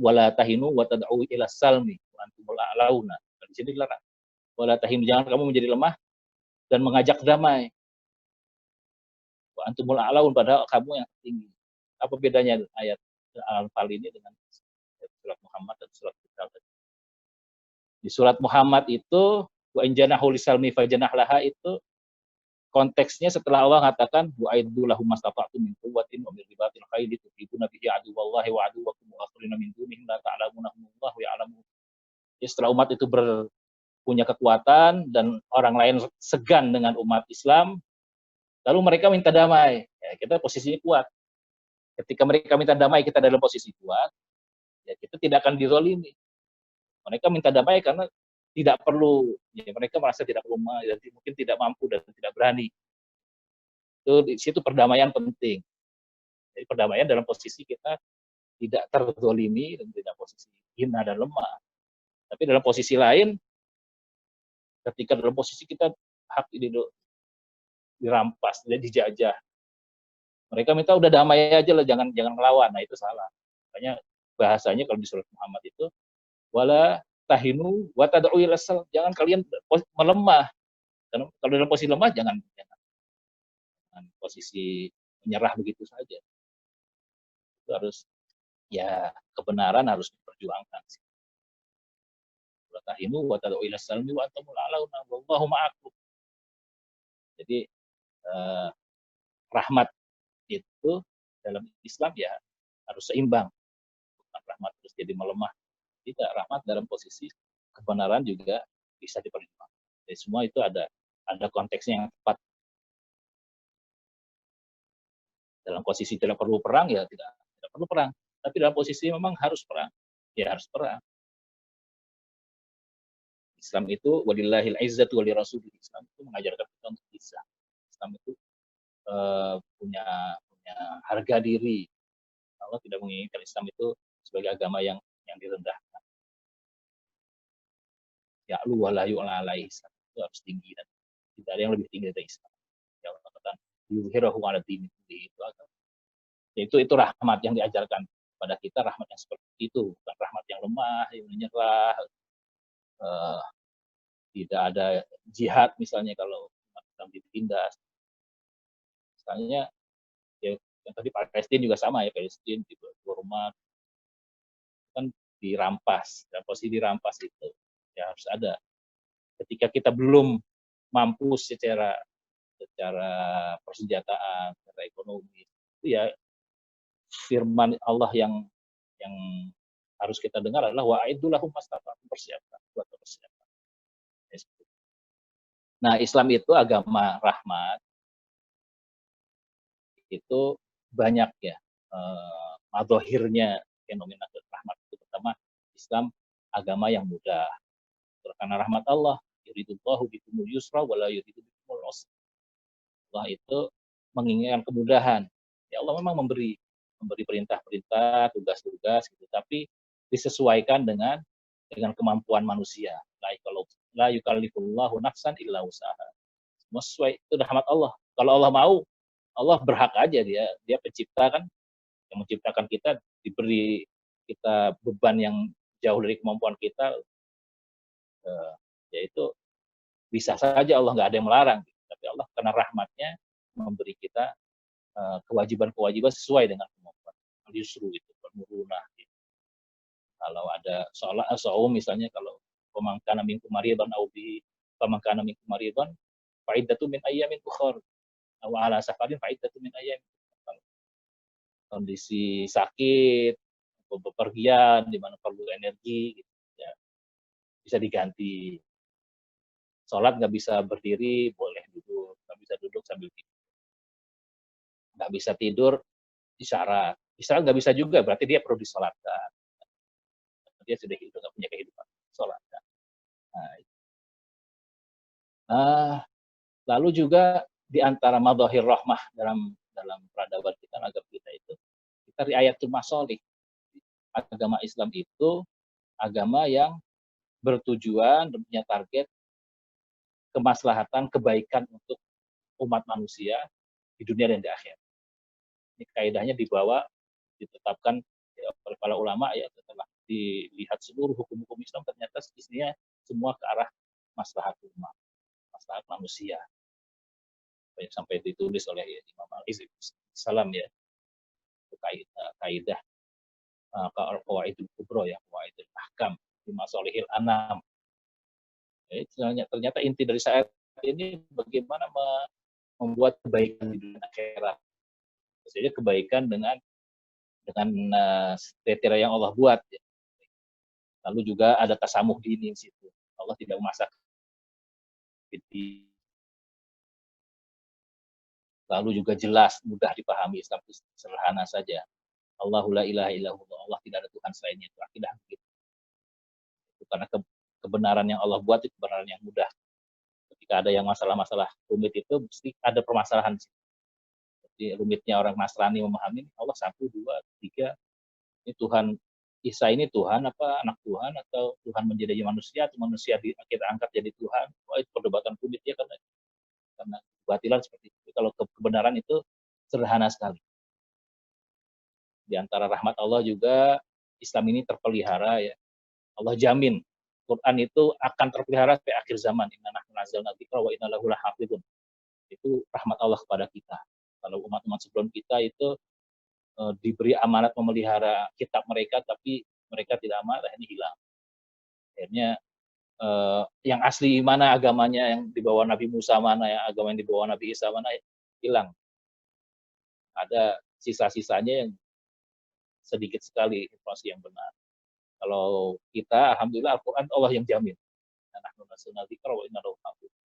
Wala tahinu wa tad'u ila salmi wa antumul a'launa. Di sini dilarang. Wala tahinu, jangan kamu menjadi lemah dan mengajak damai. Wa antumul a'laun, padahal kamu yang tinggi. Apa bedanya ayat Al-Anfal ini dengan surat Muhammad dan surat Al-Anfal? Di Di surat Muhammad itu wa in janahu lisalmi fajnah laha itu konteksnya setelah Allah mengatakan wa'iddu lahum mastata'tum min quwwatin wa min ribatil khayli turhibuna bihi aduwallahi wa aduwwakum wa akharina min dunihim la ta'lamunahum wallahu ya'lamu. Ya, setelah umat itu punya kekuatan dan orang lain segan dengan umat Islam, lalu mereka minta damai. Ya, kita posisinya kuat. Ketika mereka minta damai, kita dalam posisi kuat, ya kita tidak akan dizalimi. Mereka minta damai karena tidak perlu, ya mereka merasa tidak perlu, mungkin tidak mampu dan tidak berani. Itu di situ perdamaian penting. Jadi perdamaian dalam posisi kita tidak terzolimi dan tidak posisi hina dan lemah. Tapi dalam posisi lain, ketika dalam posisi kita hak ini dirampas, dijajah, mereka minta udah damai aja lah, jangan melawan. Nah itu salah. Makanya bahasanya kalau di surat Muhammad itu wala tahinu wa tad'u ila salam, jangan kalian melemah. Karena kalau dalam posisi lemah jangan posisi menyerah begitu saja. Itu harus, ya kebenaran harus diperjuangkan. Wala tahinu wa tad'u ila salmi wa antumul a'launa wallahu ma'akum. Jadi rahmat itu dalam Islam ya harus seimbang. Bukan rahmat terus jadi melemah. Tidak, rahmat dalam posisi kebenaran juga bisa diperjuangkan. Jadi semua itu ada konteksnya yang tepat. Dalam posisi tidak perlu perang ya tidak perlu perang. Tapi dalam posisi memang harus perang, ya harus perang. Islam itu walillahil izzatu wa lirasulihi. Islam itu mengajarkan kita untuk izzah. Islam itu punya harga diri. Allah tidak menginginkan Islam itu sebagai agama yang direndahkan. Ya'lu wa la yu'la alaihi. Islam itu harus tinggi dan tidak ada yang lebih tinggi dari Islam. Ya Allah katakan yuzhirahu 'ala dini itu agama. Itu rahmat yang diajarkan pada kita, rahmat yang seperti itu, bukan rahmat yang lemah, yang menyerah. Tidak ada jihad misalnya kalau umat Islam ditindas. Misalnya ya, yang tadi Palestina juga sama ya, Palestina di Burma kan dirampas, dan posisi dirampas itu ya harus ada. Ketika kita belum mampu secara persenjataan, secara ekonomi, itu ya firman Allah yang harus kita dengar adalah wa'iddu lahum mastata'tum, persiapkan. Nah, Islam itu agama rahmat, itu banyak ya madzohirnya fenomena rahmat itu. Pertama, Islam agama yang mudah, karena rahmat Allah, yuridullahu bikumul yusra wa la yuridu bikumul usra. Allah itu menginginkan kemudahan. Ya Allah memang memberi perintah-perintah, tugas-tugas gitu, tapi disesuaikan dengan kemampuan manusia. La yukallifullahu nafsan illa usaha. Semua sesuai, itu rahmat Allah. Kalau Allah mau, Allah berhak aja, dia pencipta kan, yang menciptakan kita, diberi kita beban yang jauh dari kemampuan kita, yaitu bisa saja Allah nggak ada yang melarang, tapi Allah karena rahmatnya memberi kita kewajiban-kewajiban sesuai dengan kemampuan. Justru itu bermurunah. Gitu. Kalau ada saum misalnya, kalau pemangkana minkum maridan au bi pemangkana minkum maridan fa'iddatu min ayyamin ukhra wa ala safarin fa'iddatu min ayyamin. Kondisi sakit, bepergian di mana perlu energi gitu, ya bisa diganti. Sholat nggak bisa berdiri, boleh duduk. Nggak bisa duduk sambil tidur. Nggak bisa tidur, isyarat. Isyarat nggak bisa juga, berarti dia perlu disolatkan. Dia sudah hidup, nggak punya kehidupan. Solatkan. Lalu juga di antara madhahir rahmah dalam peradaban kita, agama kita itu, kita riayatul masolih. Agama Islam itu agama yang bertujuan dan punya target kemaslahatan, kebaikan untuk umat manusia di dunia dan di akhirat. Ini kaidahnya ditetapkan oleh para ulama ya, setelah dilihat seluruh hukum-hukum Islam, ternyata isinya semua ke arah maslahat umat, maslahat manusia. Sampai ditulis oleh Imam Al-Izz salam ya, kaidah qawaidul kubra ya, qawaidul ahkam fi masalihil anam. Ternyata inti dari syariat ini bagaimana membuat kebaikan di dunia akhirat. Maksudnya kebaikan dengan kriteria yang Allah buat. Ya. Lalu juga ada tasamuh dini di situ. Allah tidak memaksa. Lalu juga jelas, mudah dipahami, Islam itu sederhana saja. Allahu la ilaha illallah, Allah tidak ada Tuhan selainnya, itu akidah begitu. Karena kebenaran yang Allah buat itu kebenaran yang mudah. Ketika ada yang masalah-masalah rumit itu, mesti ada permasalahan. Jadi rumitnya orang Nasrani memahami, Allah 1, 2, 3, ini Tuhan Isa ini Tuhan apa anak Tuhan atau Tuhan menjadi manusia atau manusia kita angkat jadi Tuhan. Wah, itu perdebatan rumit ya karena kebatilan seperti itu. Kalau kebenaran itu sederhana sekali. Di antara rahmat Allah juga Islam ini terpelihara ya. Allah jamin Quran itu akan terpelihara sampai akhir zaman. Inna nahnu nazzalna dzikra wa inna lahu lahafizun. Itu rahmat Allah kepada kita. Kalau umat-umat sebelum kita itu diberi amanat memelihara kitab mereka, tapi mereka tidak amanat, ini hilang. Akhirnya yang asli mana agamanya, yang dibawa Nabi Musa mana, yang agama yang dibawa Nabi Isa mana, hilang. Ada sisa-sisanya yang sedikit sekali informasi yang benar. Kalau kita, alhamdulillah Al-Quran Allah yang jamin.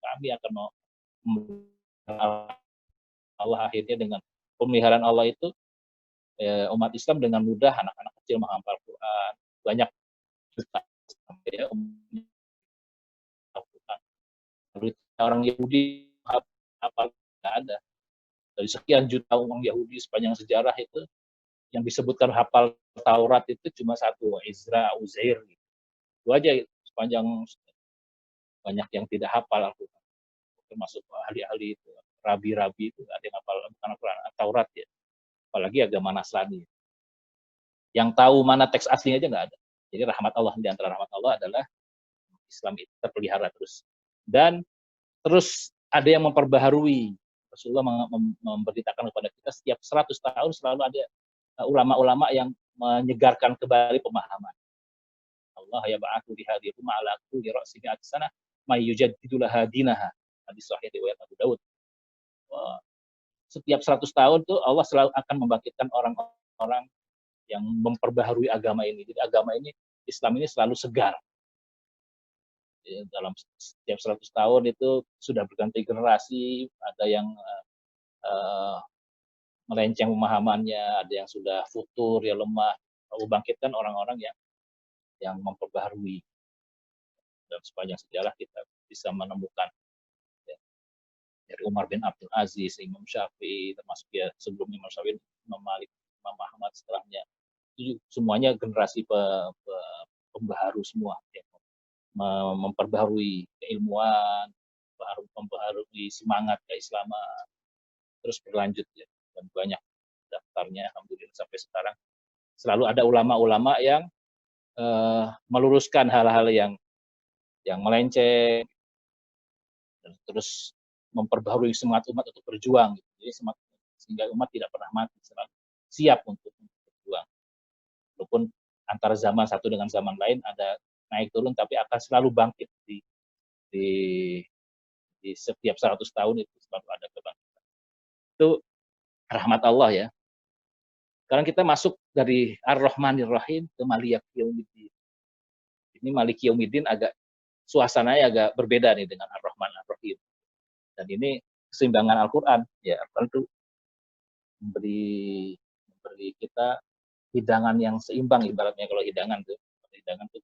Kami akan Allah akhirnya dengan pemeliharaan Allah itu umat Islam dengan mudah anak-anak kecil menghafal Quran, banyak ya, orang Yahudi hafal nggak ada. Dari sekian juta orang Yahudi sepanjang sejarah itu yang disebutkan hafal Taurat itu cuma satu, Ezra, Uzair. Gitu. Itu aja sepanjang banyak yang tidak hafal Al-Quran. Termasuk ahli-ahli itu, rabi-rabi itu ada yang hafal bukan Al-Quran, Taurat ya. Apalagi agama Nasrani. Yang tahu mana teks aslinya aja nggak ada. Jadi rahmat Allah, di antara rahmat Allah adalah Islam itu terpelihara terus. Dan terus ada yang memperbaharui. Rasulullah memberitakan kepada kita setiap 100 tahun selalu ada ulama-ulama yang menyegarkan kembali pemahaman. Allah ya ba'athu di hadhihi umma ala kulli ra'si mi'ati sanah may yujaddidu laha dinaha. Hadis sahih riwayat Abu Daud. Setiap 100 tahun tuh Allah selalu akan membangkitkan orang-orang yang memperbaharui agama ini. Jadi agama ini, Islam ini selalu segar. Dalam setiap 100 tahun itu sudah berganti generasi, ada yang melenceng pemahamannya, ada yang sudah futur, ya lemah. Lalu bangkitkan orang-orang yang memperbaharui. Dan sepanjang sejarah kita bisa menemukan ya, dari Umar bin Abdul Aziz, Imam Syafi'i, termasuk ya sebelumnya Imam Syafi'i, Imam Malik, Imam Ahmad setelahnya. Itu semuanya generasi pembaharu semua. Ya. Memperbaharui keilmuan, memperbaharui semangat keislaman, terus berlanjut ya, dan banyak daftarnya alhamdulillah sampai sekarang. Selalu ada ulama-ulama yang meluruskan hal-hal yang melenceng, dan terus memperbaharui semangat umat untuk berjuang. Gitu. Jadi sehingga umat tidak pernah mati, selalu siap untuk berjuang. Walaupun antara zaman satu dengan zaman lain ada naik turun, tapi akan selalu bangkit di setiap 100 tahun itu selalu ada kebangkitan. Itu rahmat Allah ya. Sekarang kita masuk dari Ar-Rahmanir Rahim ke Maliki Yaumiddin. Ini Maliki Yaumiddin agak suasananya agak berbeda nih dengan Ar-Rahman Ar-Rahim. Dan ini keseimbangan Al-Quran. Ya, Al-Quran itu memberi kita hidangan yang seimbang, ibaratnya kalau hidangan tuh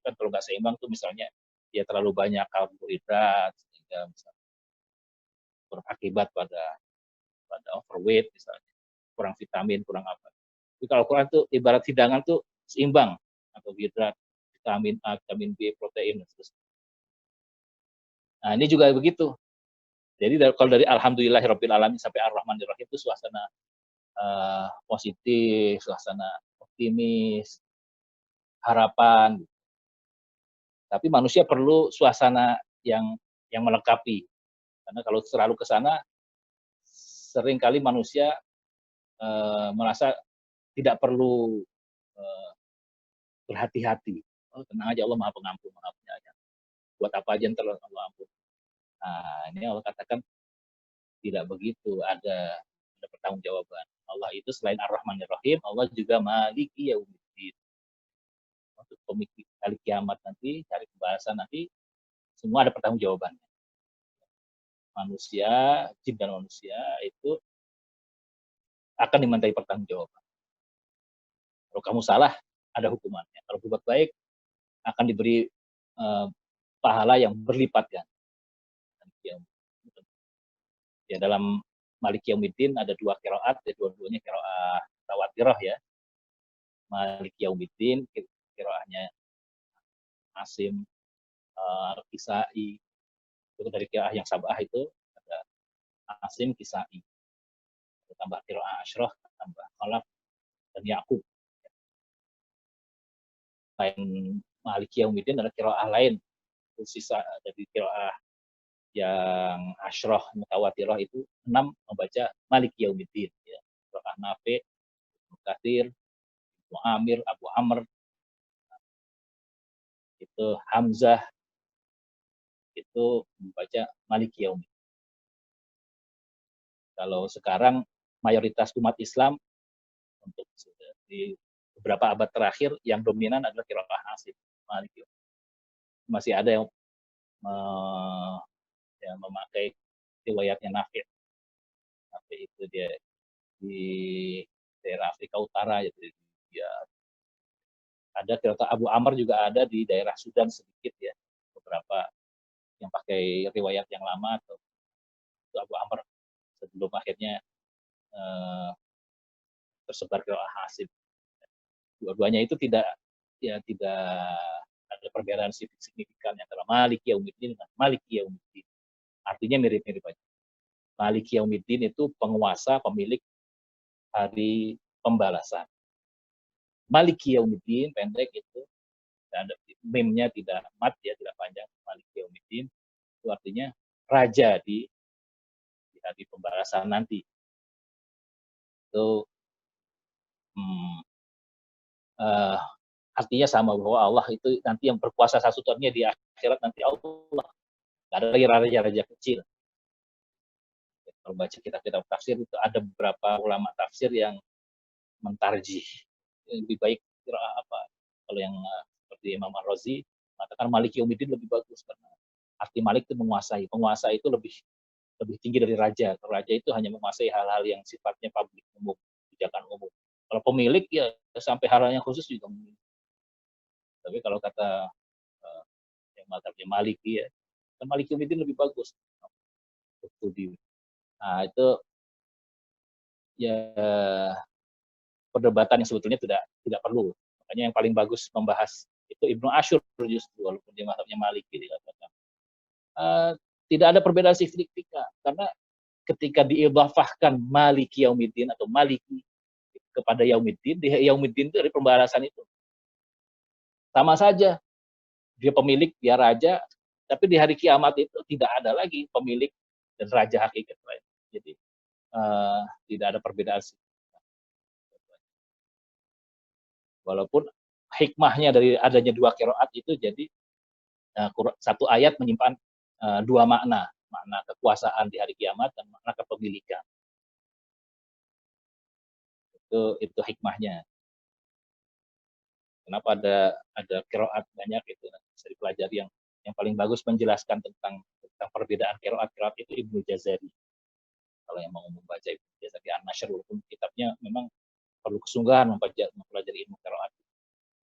kan kalau nggak seimbang tuh misalnya ya terlalu banyak karbohidrat sehingga misalnya berakibat pada overweight misalnya, kurang vitamin, kurang apa. Jadi kalau Al-Quran tuh ibarat hidangan tuh seimbang, karbohidrat, vitamin A, vitamin B, protein dan seterusnya. Nah ini juga begitu. Jadi kalau dari Alhamdulillahirabbil alamin sampai Ar-Rahmanir Rahim itu suasana positif, suasana optimis, harapan. Tapi manusia perlu suasana yang melengkapi. Karena kalau terlalu ke sana, seringkali manusia merasa tidak perlu berhati-hati. Oh, tenang aja, Allah Maha Pengampun, Maha Penyayang. buat apa aja ntar Allah ampun. Nah, ini Allah katakan tidak begitu, ada pertanggungjawaban. Allah itu selain Ar-Rahmanir Rahim, Allah juga Maliki Yaumiddin. Untuk pemikir kali kiamat nanti, cari pembahasan nanti, semua ada pertanggungjawabannya. Manusia, jin dan manusia itu akan dimintai pertanggungjawaban. Kalau kamu salah, ada hukumannya. Kalau berbuat baik, akan diberi pahala yang berlipat kan. Ya, dalam Malik Yaumiddin ada dua qiraat, ya dua-duanya qiraah tawatirah ya. Malik Yaumiddin qiraahnya Asim, Kisai, itu dari qiraah yang sabah itu ada Asim, Kisai, tambah qiraah Asyrah, tambah Khalaf dan Yakub. Lain Malik Yaumiddin ada qiraah lain, sisa dari qiraah yang Asyrah mutawatirah itu 6 membaca Malik Yaumiddin ya. Qiraah Nafi, Katsir, Abu Amir, Abu Amr, itu Hamzah itu membaca Malik Yaumiddin. Kalau sekarang mayoritas umat Islam untuk di beberapa abad terakhir yang dominan adalah qiraah Asim, Malik Yaumiddin. Masih ada yang memakai riwayatnya Nafi'. Nafi' itu dia di daerah Afrika Utara, jadi dia ada qiraat Abu Amr juga ada di daerah Sudan sedikit ya, beberapa yang pakai riwayat yang lama atau itu Abu Amr sebelum akhirnya tersebar ke Hasim. Dua-duanya itu tidak ada perbedaan signifikan antara Malik Yaumiddin dengan Malik Yaumiddin. Artinya mirip-mirip aja. Malik Yaumiddin itu penguasa, pemilik hari pembalasan. Malik Yaumiddin pendek itu, dan meme-nya tidak mat ya, tidak panjang. Malik Yaumiddin itu artinya raja di hari pembalasan nanti. Itu artinya sama, bahwa Allah itu nanti yang berkuasa satu-satunya di akhirat nanti Allah. Nggak ada lagi raja-raja kecil. Kalau baca kitab-kitab tafsir itu ada beberapa ulama tafsir yang mentarjih lebih baik apa. Kalau yang seperti Imam Ar-Razi mengatakan Malik Yaumiddin lebih bagus karena arti Malik itu menguasai. Penguasa itu lebih tinggi dari raja. Kalau raja itu hanya menguasai hal-hal yang sifatnya publik umum, kebijakan umum. Kalau pemilik ya sampai hal-hal yang khusus juga mungkin. Tapi kalau kata yang mazhabnya Maliki ya, kan Malik Yaumiddin lebih bagus. Nah, itu ya perdebatan yang sebetulnya tidak perlu. Makanya yang paling bagus membahas itu Ibnu Asyur justru, walaupun dia mazhabnya Maliki dikatakan. Tidak ada perbedaan signifikan karena ketika diidhafahkan Maliki Yaumiddin atau Maliki kepada Yaumiddin, di Yaumiddin itu dari pembalasan itu. Sama saja. Dia pemilik, dia raja, tapi di hari kiamat itu tidak ada lagi pemilik dan raja hakikat lain. Jadi tidak ada perbedaan. Walaupun hikmahnya dari adanya dua qiraat itu jadi satu ayat menyimpan dua makna kekuasaan di hari kiamat dan makna kepemilikan. Itu hikmahnya. Kenapa ada qiraat banyak itu bisa dipelajari. Yang paling bagus menjelaskan tentang perbedaan qiraat itu Ibnu Jazari. Kalau yang mau membaca Ibnu Jazari An-Nashr, walaupun kitabnya memang perlu kesungguhan mempelajari ilmu qiraat.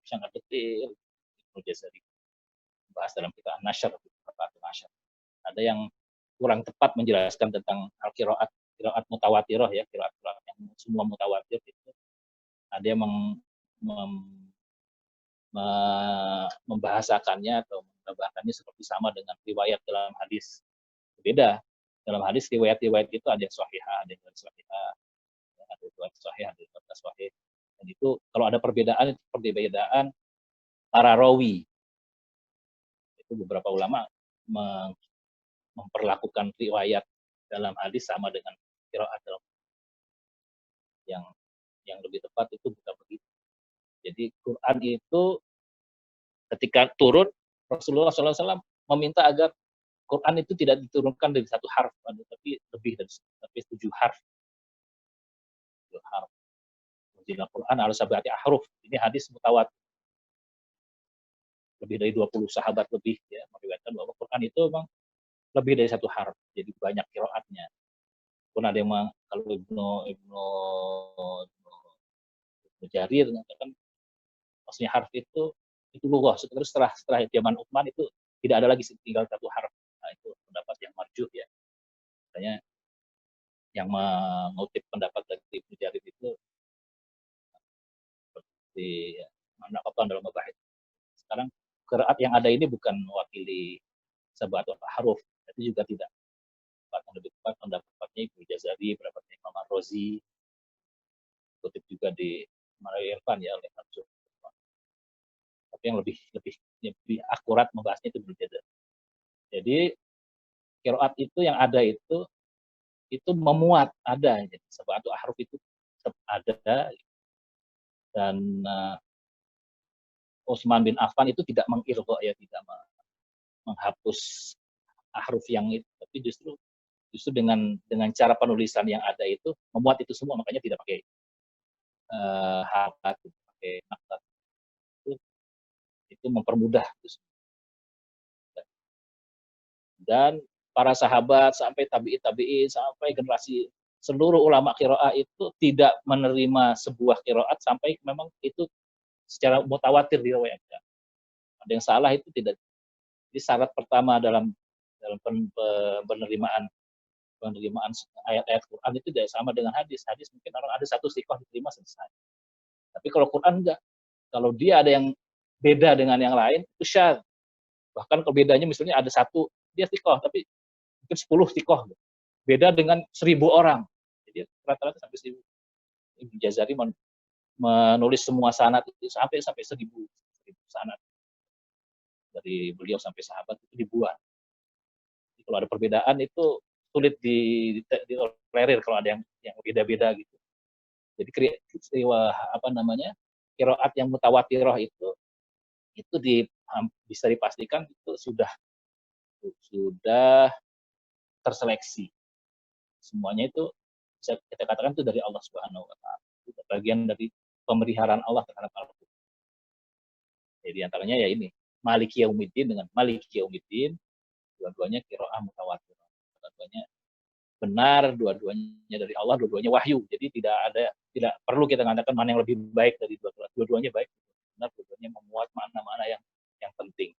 Sangat detail Ibnu Jazari bahas dalam kitab An-Nashr. Ada yang kurang tepat menjelaskan tentang al-qiraat mutawatirah ya, qiraat yang semua mutawatir itu. Ada yang membahasakannya atau menambahkannya seperti sama dengan riwayat dalam hadis. Beda. Dalam hadis riwayat-riwayat itu ada yang sahihah, ada yang sahihah, ada riwayat sahih, ada riwayat sahih. Dan itu kalau ada perbedaan para rawi. Itu beberapa ulama memperlakukan riwayat dalam hadis sama dengan qiraat dalam yang lebih tepat itu bukan begitu. Jadi Quran itu ketika turun Rasulullah SAW meminta agar Quran itu tidak diturunkan dari satu harf, tapi lebih dari tapi 7 harf. 7 harf. Unzila Quran ala sab'ati ahruf. Ini hadis mutawatir. Lebih dari 20 sahabat lebih ya meriwayatkan bahwa Quran itu memang lebih dari satu harf. Jadi banyak qiraatnya. Pun ada yang kalau Ibnu Jarir mengatakan maksudnya harf itu lughah. Setelah zaman Utsman itu tidak ada lagi, tinggal satu harf. Nah, itu pendapat yang marjuh ya. Makanya yang mengutip pendapat dari Ibnu Jarir itu seperti mana apa dalam mabahis. Sekarang qiraat yang ada ini bukan mewakili sab'atu haruf, tapi juga tidak. Yang lebih tepat pendapatnya Ibnu Jazari, pendapatnya Imam Ar-Razi, kutip juga di Manawi Irfan ya oleh Mansur. Tapi yang lebih akurat membahasnya itu Ibnu Jazari. Jadi qiraat itu yang ada itu memuat ada, jadi sab'atu ahruf itu tetap ada, dan Utsman bin Affan itu tidak mengilgha ya, tidak menghapus ahruf yang itu, tapi justru dengan cara penulisan yang ada itu memuat itu semua, makanya tidak pakai harokat, pakai naktat. Itu mempermudah. Dan para sahabat sampai tabi'in sampai generasi seluruh ulama qiraah itu tidak menerima sebuah qiraat sampai memang itu secara mutawatir diriwayatkan. Ada yang salah itu tidak. Jadi syarat pertama dalam penerimaan ayat-ayat Quran itu tidak sama dengan hadis. Hadis mungkin orang ada satu istiqomah diterima selesai. Tapi kalau Quran enggak. Kalau dia ada yang beda dengan yang lain, itu syadz. Bahkan kebedaannya misalnya ada satu, dia istiqomah, tapi mungkin 10 istiqomah. Beda dengan 1.000 orang. Jadi rata-rata sampai 1.000. Ibnu Jazari menulis semua sanad itu sampai 1.000 sanad. Dari beliau sampai sahabat itu dibuat. Jadi kalau ada perbedaan itu sulit ditolerir kalau ada yang beda-beda gitu. Jadi qiraat yang mutawatirah itu bisa dipastikan itu sudah terseleksi. Semuanya itu bisa kita katakan itu dari Allah Subhanahu wa taala. Itu bagian dari pemeliharaan Allah terhadap Al-Qur'an. Jadi antaranya ya ini, Maliki Yaumiddin dengan Maliki Yaumiddin, dua-duanya qiraah mutawatirah. Dua-duanya benar, dua-duanya dari Allah, dua-duanya wahyu. Jadi tidak perlu kita mengatakan mana yang lebih baik dari dua-duanya. Dua-duanya baik. Benar, dua-duanya memuat makna-makna yang penting.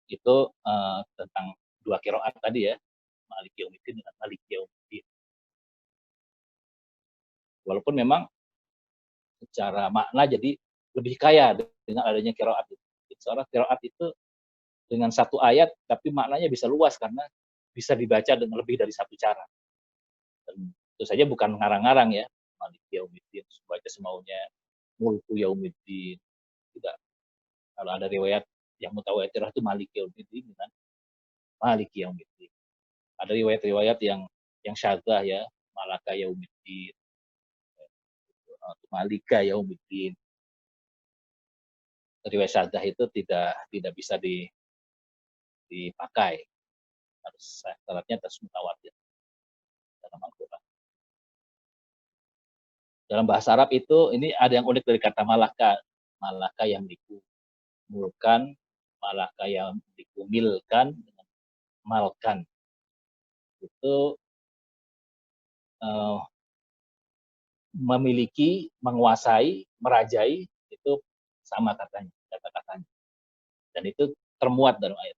Itu tentang dua qiraat tadi ya, Maliki Yaumiddin dengan Maliki Yaumiddin. Walaupun memang secara makna jadi lebih kaya dengan adanya qiraat itu. Seorang qiraat itu dengan satu ayat tapi maknanya bisa luas karena bisa dibaca dengan lebih dari satu cara. Dan itu saja bukan ngarang-ngarang ya, Maliki Yaumiddin, baca semaunya, Mulku Yaumiddin. Tidak. Kalau ada riwayat yang mutawatirah itu Maliki Yaumiddin dengan Maliki Yaumiddin. Ada riwayat-riwayat yang syadzah ya, Malaka Yaumiddin, Malika Yaumiddin. Riwayat syadzah itu tidak bisa dipakai. Harus syaratnya harus mutawatir dalam Al-Qur'an. Dalam bahasa Arab itu ini ada yang unik dari kata malaka. Malaka yang dimulkan, malaka yang dikumilkan, malkan. Itu memiliki, menguasai, merajai, itu sama kata-katanya. Dan itu termuat dalam ayat.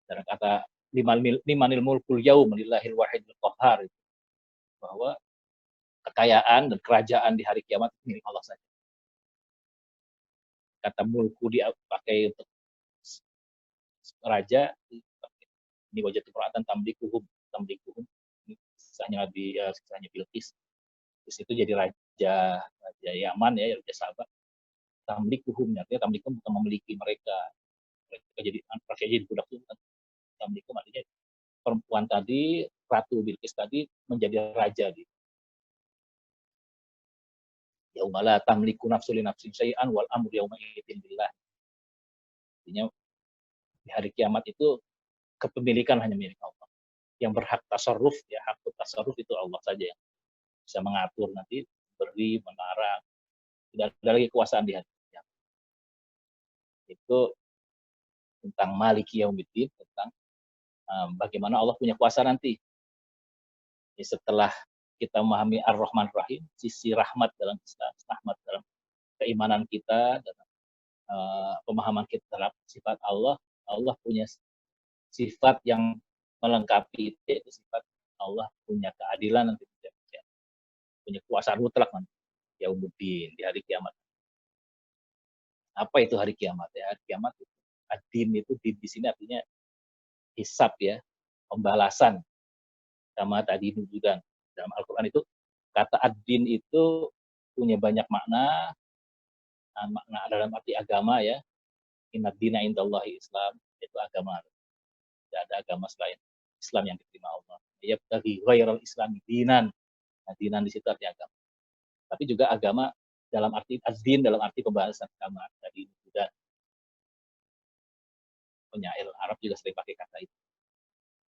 Dalam kata limanil mulkul yaum lillahil wahidil qahhar, bahwa kekayaan dan kerajaan di hari kiamat milik Allah saja. Kata mulku dipakai untuk raja, ini wajah Quran tamlikuhum, ini kisahnya Bilqis. Terus itu jadi raja Yaman ya, raja Sabah. Tamlikuhum, artinya tamlikum bukan memiliki mereka jadi budak sultan. Tamlikum artinya perempuan tadi, Ratu Bilqis tadi menjadi raja di yaumala tamliku nafsu li nafsin syai'an wal amru yauma idzin billah. Artinya di hari kiamat itu kepemilikan hanya milik Allah. Yang berhak tasarruf, ya hak tasarruf itu Allah saja yang bisa mengatur nanti, beri, melarang. Tidak ada lagi kekuasaan di hari kiamat. Itu tentang Maliki Yaumiddin, tentang bagaimana Allah punya kuasa nanti. Jadi setelah kita memahami Ar-Rahman Rahim, sisi rahmat dalam Islam, rahmat dalam keimanan kita, dalam pemahaman kita terhadap sifat Allah, Allah punya sifat yang melengkapi itu, yaitu sifat Allah punya keadilan nanti, punya kekuasaan mutlak nanti, Yaumuddin, di hari kiamat. Apa itu hari kiamat? Ya, hari kiamat itu, ad-din itu di sini artinya hisab ya, pembalasan. Sama tadi juga dalam Al-Quran itu kata ad-din itu punya banyak makna, makna dalam arti agama ya. Inna dina indallahi Islam, itu agama. Tidak ada agama selain Islam yang diterima Allah. Ya bagi ghairal Islami dinan. Nah, dinan di situ arti agama. Tapi juga agama dalam arti ad-din, dalam arti pembahasan agama tadi juga. Penyair Arab juga sering pakai kata itu.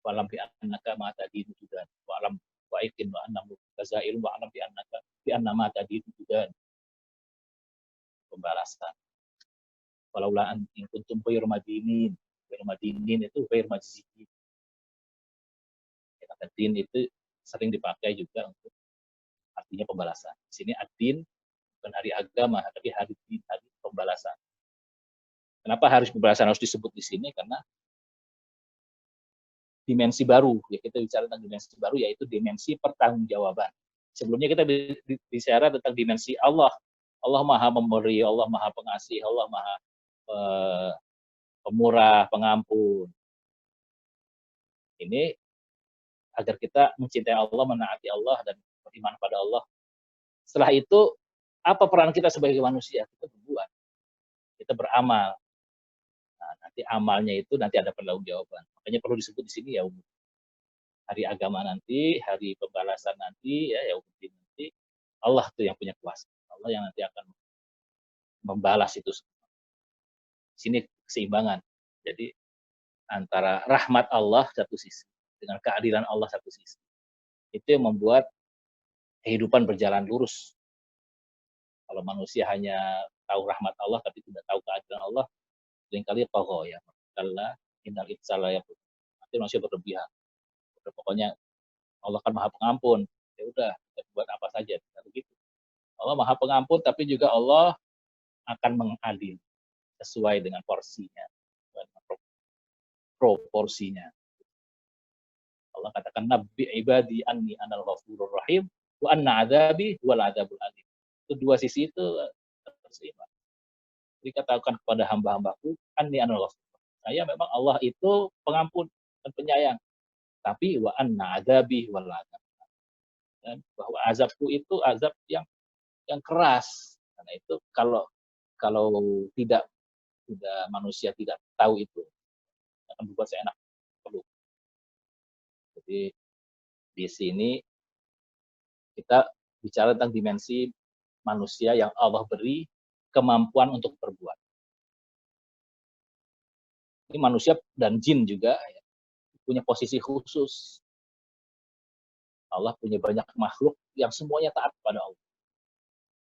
Walam bi annaka ma tadinu juga. Walam wa ikin wa annamu kazail wa alam bi annama tadinu juga. Pembalasan. Walaula an in kuntum ghairu madinin. Ghairu madinin itu ghairu majzinin. Kata din itu sering dipakai juga untuk artinya pembalasan. Di sini ad-din bukan hari agama, tapi hari din, hari pembalasan. Kenapa harus pembalasan harus disebut di sini? Karena dimensi baru, ya kita bicara tentang dimensi baru, yaitu dimensi pertanggungjawaban. Sebelumnya kita bicara tentang dimensi Allah. Allah Maha Memberi, Allah Maha Pengasih, Allah Maha Pemurah, Pengampun. Ini agar kita mencintai Allah, menaati Allah, dan beriman pada Allah. Setelah itu, apa peran kita sebagai manusia? Kita berbuat, kita beramal. Nah, nanti amalnya itu nanti ada pertanggungjawaban. Makanya perlu disebut di sini ya, hari agama nanti, hari pembalasan nanti, ya nanti, Allah tuh yang punya kuasa. Allah yang nanti akan membalas itu. Di sini keseimbangan. Jadi antara rahmat Allah satu sisi dengan keadilan Allah satu sisi. Itu yang membuat kehidupan berjalan lurus. Kalau manusia hanya tahu rahmat Allah tapi tidak tahu keadilan Allah, seringkali togo ya. Kalau innal insana ya, nanti manusia berlebihan. Pokoknya Allah kan Maha Pengampun. Ya udah, kita buat apa saja, begitu. Allah Maha Pengampun, tapi juga Allah akan mengadil sesuai dengan porsinya, proporsinya. Allah katakan nabbi ibadi anni anal ghafurur rahim wa anna adzabi wal adzabul alim. Itu dua sisi itu terseimbang. Dikatakan kepada hamba-hambaku anni anal ghafur. Saya memang Allah itu pengampun dan penyayang. Tapi wa anna adzabi wal adzab. Dan bahwa azabku itu azab yang keras. Karena itu kalau tidak manusia tidak tahu itu akan berbuat seenak perlu. Jadi di sini kita bicara tentang dimensi manusia yang Allah beri kemampuan untuk berbuat. Ini manusia dan jin juga ya, punya posisi khusus. Allah punya banyak makhluk yang semuanya taat pada Allah.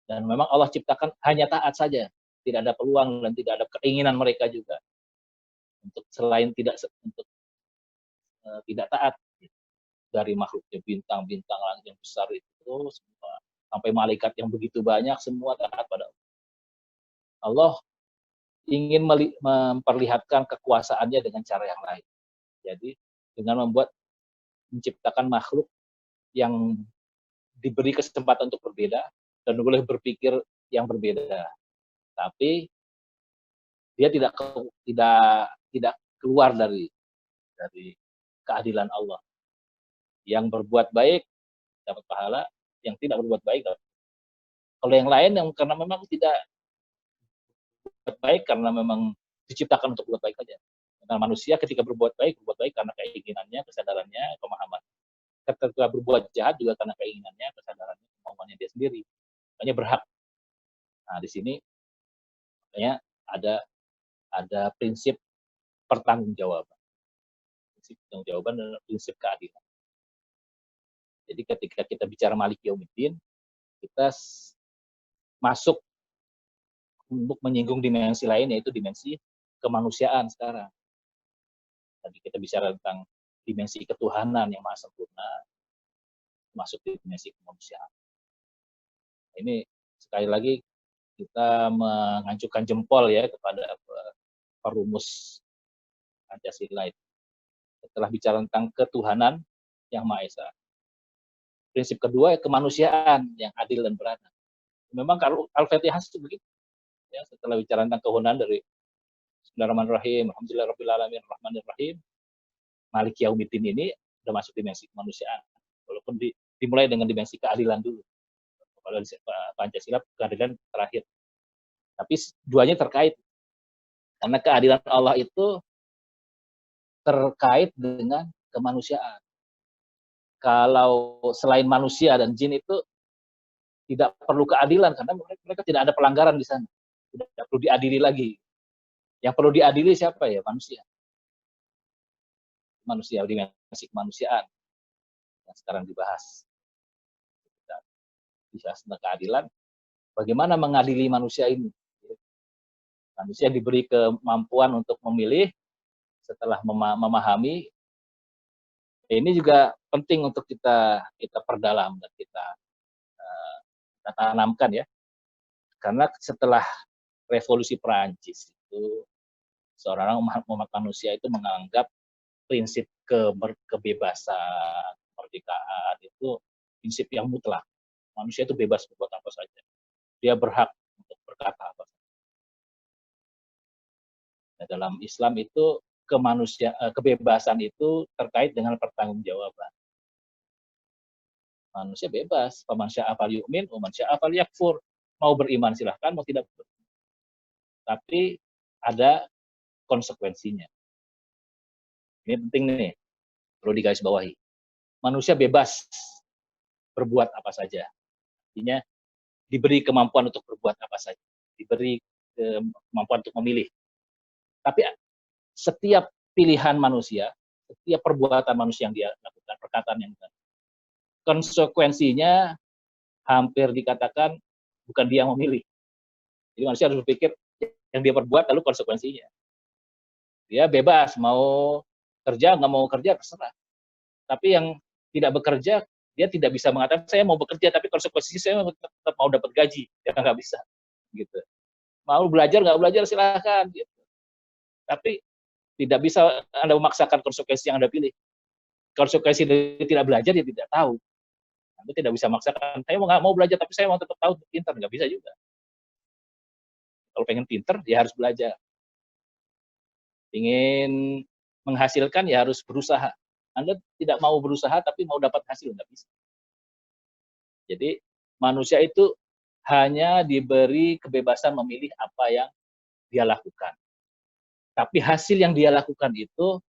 Dan memang Allah ciptakan hanya taat saja. Tidak ada peluang dan tidak ada keinginan mereka juga untuk selain tidak untuk tidak taat. Dari makhluknya bintang-bintang langit yang besar itu semua, sampai malaikat yang begitu banyak, semua taat pada Allah. Allah ingin memperlihatkan kekuasaannya dengan cara yang lain. Jadi dengan menciptakan makhluk yang diberi kesempatan untuk berbeda dan boleh berpikir yang berbeda, tapi dia tidak keluar dari keadilan Allah. Yang berbuat baik dapat pahala, yang tidak berbuat baik dapat. Kalau yang lain yang karena memang tidak berbuat baik karena memang diciptakan untuk berbuat baik saja. Karena manusia ketika berbuat baik karena keinginannya, kesadarannya, pemahaman. Ketika berbuat jahat juga karena keinginannya, kesadarannya, kemauannya dia sendiri. Makanya berhak. Nah, di sini makanya ada ada prinsip pertanggungjawaban. Prinsip pertanggungjawaban dan prinsip keadilan. Jadi ketika kita bicara Maliki Yaumiddin, kita masuk untuk menyinggung dimensi lain, yaitu dimensi kemanusiaan sekarang. Tadi kita bicara tentang dimensi ketuhanan yang maha sempurna, masuk di dimensi kemanusiaan. Ini sekali lagi kita mengacukan jempol ya kepada perumus Pancasila itu. Setelah bicara tentang ketuhanan yang Maha Esa. Prinsip kedua kemanusiaan yang adil dan beradab. Memang kalau Al-Fatihah itu begitu. Ya, setelah bicara tentang ketuhanan dari Bismillahirrahmanirrahim, Alhamdulillahirrahmanirrahim, Rahmanirrahim, Maliki Yaumiddin ini sudah masuk dimensi kemanusiaan. Walaupun dimulai dengan dimensi keadilan dulu. Kalau Pancasila keadilan terakhir. Tapi duanya terkait. Karena keadilan Allah itu terkait dengan kemanusiaan. Kalau selain manusia dan jin itu tidak perlu keadilan karena mereka tidak ada pelanggaran di sana. Tidak perlu diadili lagi. Yang perlu diadili siapa ya? Manusia. Manusia, dimensi kemanusiaan yang sekarang dibahas. Kita bisa tentang keadilan. Bagaimana mengadili manusia ini? Manusia diberi kemampuan untuk memilih setelah memahami. Ini juga penting untuk kita perdalam dan kita tanamkan ya. Karena setelah revolusi Perancis itu seorang umat manusia itu menganggap prinsip kebebasan, kemerdekaan itu prinsip yang mutlak. Manusia itu bebas berbuat apa saja. Dia berhak untuk berkata apa saja. Nah, dalam Islam itu kebebasan itu terkait dengan pertanggungjawaban. Manusia bebas. Faman syaa falyu'min, wa man syaa falyakfur. Mau beriman silahkan, mau tidak. Tapi ada konsekuensinya. Ini penting nih, perlu digarisbawahi. Manusia bebas berbuat apa saja. Artinya diberi kemampuan untuk berbuat apa saja. Diberi kemampuan untuk memilih. Tapi setiap pilihan manusia, setiap perbuatan manusia yang dia lakukan, perkataan yang dia lakukan, konsekuensinya hampir dikatakan bukan dia yang memilih. Jadi manusia harus berpikir yang dia perbuat lalu konsekuensinya. Dia bebas mau kerja, nggak mau kerja terserah. Tapi yang tidak bekerja, dia tidak bisa mengatakan saya mau bekerja tapi konsekuensinya saya tetap mau dapat gaji. Ya nggak bisa. Gitu. Mau belajar nggak belajar silahkan. Gitu. Tapi tidak bisa Anda memaksakan konsekuensi yang Anda pilih. Konsekuensi dari tidak belajar dia tidak tahu. Anda tidak bisa memaksakan, saya nggak mau belajar tapi saya mau tetap tahu pintar, nggak bisa juga. Kalau pengen pintar, dia harus belajar. Ingin menghasilkan, ya harus berusaha. Anda tidak mau berusaha, tapi mau dapat hasil, nggak bisa. Jadi, manusia itu hanya diberi kebebasan memilih apa yang dia lakukan. Tapi hasil yang dia lakukan itu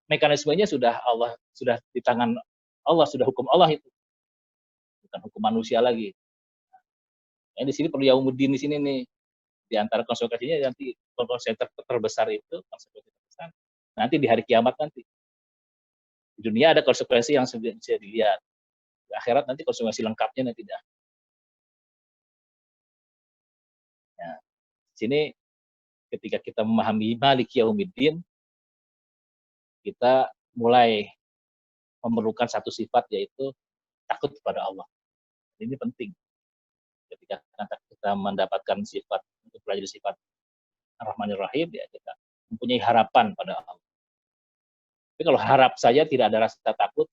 mekanismenya sudah di tangan Allah, sudah hukum Allah itu. Bukan hukum manusia lagi. Nah, di sini perlu Yaumuddin di sini nih. Di antara konsekuensinya nanti konsekuensi terbesar itu konsekuensi terbesar nanti di hari kiamat nanti. Di dunia ada konsekuensi yang bisa dilihat. Di akhirat nanti konsekuensi lengkapnya nanti dah. Nah, di sini ketika kita memahami Maliki Yaumiddin, kita mulai memerlukan satu sifat yaitu takut kepada Allah. Ini penting. Ketika kita mendapatkan sifat untuk belajar sifat Ar-Rahmanir Rahim, ya kita mempunyai harapan pada Allah. Tapi kalau harap saja tidak ada rasa takut,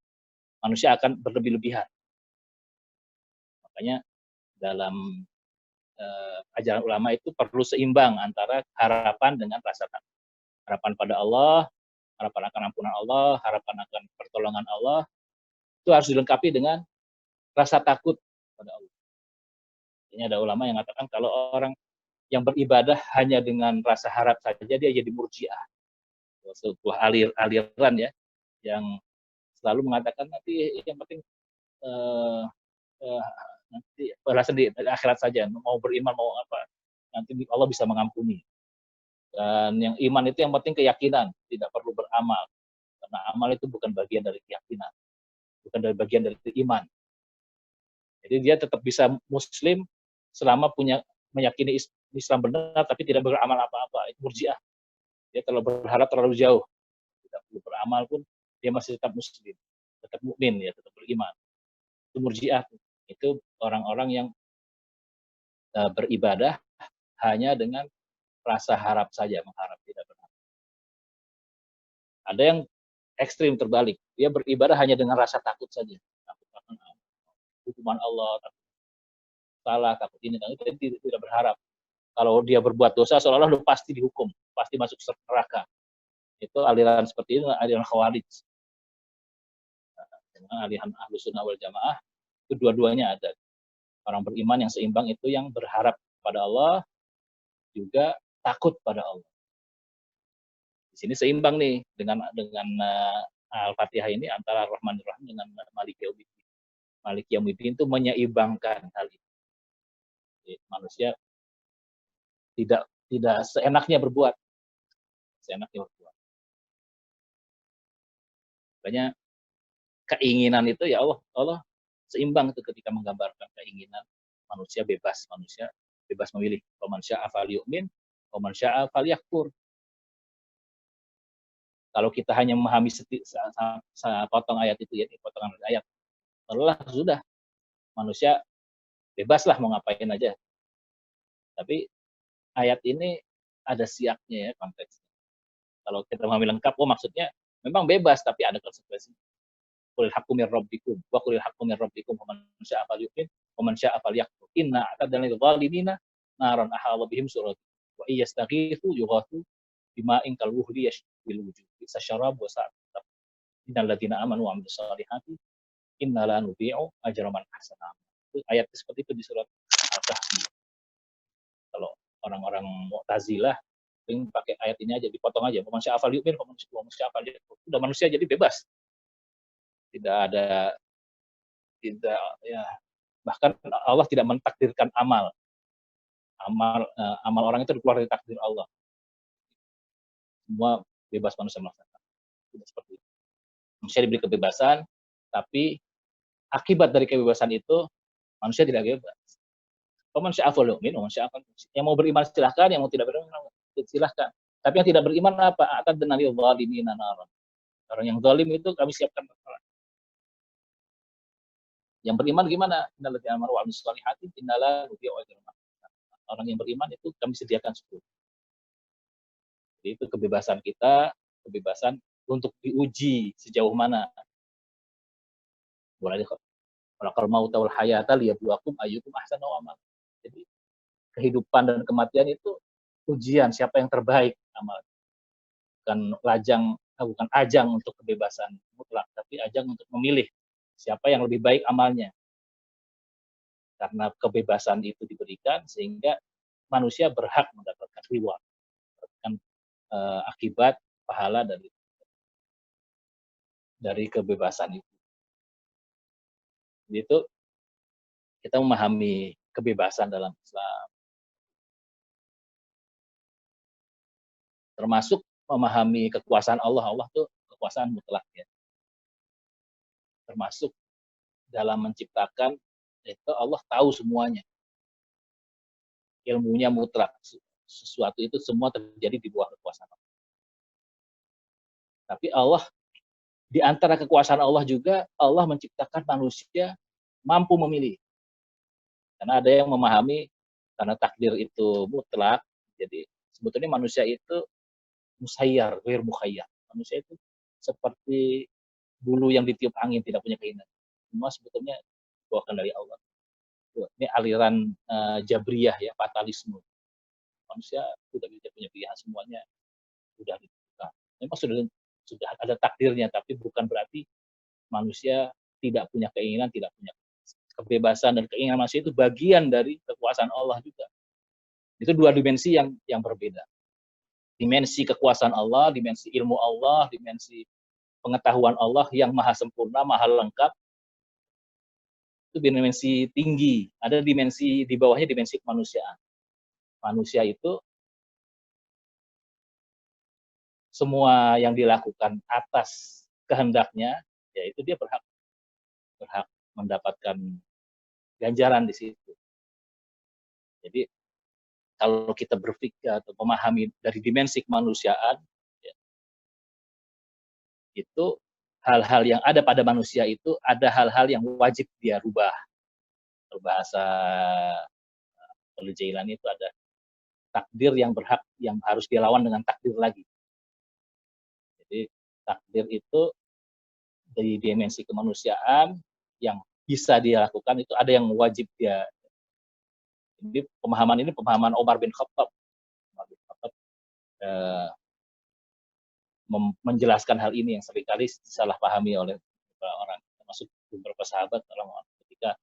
manusia akan berlebih-lebihan. Makanya dalam ajaran ulama itu perlu seimbang antara harapan dengan rasa takut. Harapan pada Allah, harapan akan ampunan Allah, harapan akan pertolongan Allah, itu harus dilengkapi dengan rasa takut pada Allah. Ini ada ulama yang mengatakan kalau orang yang beribadah hanya dengan rasa harap saja, dia jadi murji'ah. Sebuah aliran ya, yang selalu mengatakan nanti yang penting nanti balasan di akhirat saja, mau beriman mau apa, nanti Allah bisa mengampuni. Dan yang iman itu yang penting keyakinan, tidak perlu beramal. Karena amal itu bukan bagian dari keyakinan, bukan dari bagian dari iman. Jadi dia tetap bisa muslim selama punya meyakini Islam benar tapi tidak beramal apa-apa. Itu murjiah. Dia terlalu berharap terlalu jauh. Tidak perlu beramal pun dia masih tetap muslim, tetap mukmin ya, tetap beriman. Itu murjiah. Itu orang-orang yang beribadah hanya dengan rasa harap saja, mengharap tidak berharap. Ada yang ekstrim terbalik, dia beribadah hanya dengan rasa takut saja, takut akan hukuman Allah, takut salah, takut ini, takut itu, tidak berharap. Kalau dia berbuat dosa, seolah-olah udah pasti dihukum, pasti masuk neraka. Itu aliran seperti ini, aliran Khawarij. Dengan aliran Ahlus Sunnah wal Jamaah, itu dua-duanya ada. Orang beriman yang seimbang itu yang berharap pada Allah, juga takut pada Allah. Di sini seimbang nih dengan Al-Fatihah ini antara Rahmanir Rahim dengan Malik Yaumiddin. Malik Yaumiddin itu menyeimbangkan hal ini. Jadi, manusia tidak seenaknya berbuat. Seenaknya berbuat. Makanya keinginan itu ya Allah seimbang itu ketika menggambarkan keinginan manusia bebas memilih. Faman syaa'a falyu'min, faman syaa'a falyakfur. Kalau kita hanya memahami potong ayat itu ya, potongan ayat, Allah sudah manusia bebaslah mau ngapain aja. Tapi ayat ini ada siaknya ya konteksnya. Kalau kita memahami lengkap, maksudnya memang bebas tapi ada konsekuensi. Qul haqqu mir rabbikum wa qul haqqu mir rabbikum faman syaa'a falyu'min wa man syaa'a falyakfur. Inna a'tadna lil zalimina naran ahata bihim surati wa iyastaghithu yughathu bima'in kalwuhli yashwil wujuh. Bisa syarab wa sa'at. Innal ladzina amanu wa 'amilus shalihati inna la nudhi'u ajra man ahsana. Itu ayat seperti itu di surat Al-Kahfi. Kalau orang-orang Mu'tazilah ingin pakai ayat ini aja, dipotong aja. Faman syaa'a falyu'min wa man syaa'a falyakfur. Sudah manusia jadi bebas. Tidak ya, bahkan Allah tidak mentakdirkan amal orang itu keluar dari takdir Allah. Semua bebas manusia melaksanakan. Tidak seperti itu. Manusia diberi kebebasan, tapi akibat dari kebebasan itu manusia tidak bebas. Faman syaa'a falyu'min wa man syaa'a falyakfur. Yang mau beriman silahkan, yang mau tidak beriman silahkan. Tapi yang tidak beriman apa? A'tadna lil zalimina naran. Orang yang zalim itu kami siapkan neraka. Yang beriman gimana? Innal ladzina amanu wa 'amilus shalihati inna la nudhi'u ajra man ahsana. Orang yang beriman itu kami sediakan surga. Jadi itu kebebasan kita, kebebasan untuk diuji sejauh mana. Walaqal mauta wal hayata liyabluwakum ayyukum ahsanu amala. Jadi kehidupan dan kematian itu ujian siapa yang terbaik amal. Bukan ajang untuk kebebasan mutlak, tapi ajang untuk memilih siapa yang lebih baik amalnya. Karena kebebasan itu diberikan sehingga manusia berhak mendapatkan reward, mendapatkan akibat pahala dari kebebasan itu. Jadi itu kita memahami kebebasan dalam Islam, termasuk memahami kekuasaan Allah. Allah tuh kekuasaan mutlak ya. Termasuk dalam menciptakan itu Allah tahu semuanya. Ilmunya mutlak. Sesuatu itu semua terjadi di bawah kekuasaan Allah. Tapi Allah di antara kekuasaan Allah juga Allah menciptakan manusia mampu memilih. Karena ada yang memahami karena takdir itu mutlak, jadi sebetulnya manusia itu musayyar, ghair mukhayyar. Manusia itu seperti bulu yang ditiup angin, tidak punya keinginan. Semua sebetulnya dibawakan dari Allah. Ini aliran Jabriyah ya, fatalisme. Manusia tidak bisa punya pilihan, semuanya sudah ditentukan. Memang sudah ada takdirnya, tapi bukan berarti manusia tidak punya keinginan, tidak punya kebebasan, dan keinginan manusia itu bagian dari kekuasaan Allah juga. Itu dua dimensi yang berbeda. Dimensi kekuasaan Allah, dimensi ilmu Allah, dimensi pengetahuan Allah yang maha sempurna, maha lengkap, itu dimensi tinggi. Ada dimensi di bawahnya, dimensi kemanusiaan. Manusia itu semua yang dilakukan atas kehendaknya, ya itu dia berhak mendapatkan ganjaran di situ. Jadi kalau kita berpikir atau memahami dari dimensi kemanusiaan, ya, itu hal-hal yang ada pada manusia itu ada hal-hal yang wajib dia rubah. Berbahasa Jailani itu ada takdir yang berhak yang harus dia lawan dengan takdir lagi. Jadi takdir itu dari dimensi kemanusiaan yang bisa dia lakukan itu ada yang wajib dia. Jadi pemahaman ini pemahaman Umar bin Khattab. Umar bin Khattab menjelaskan hal ini yang seringkali disalahpahami oleh beberapa orang, termasuk beberapa sahabat ketika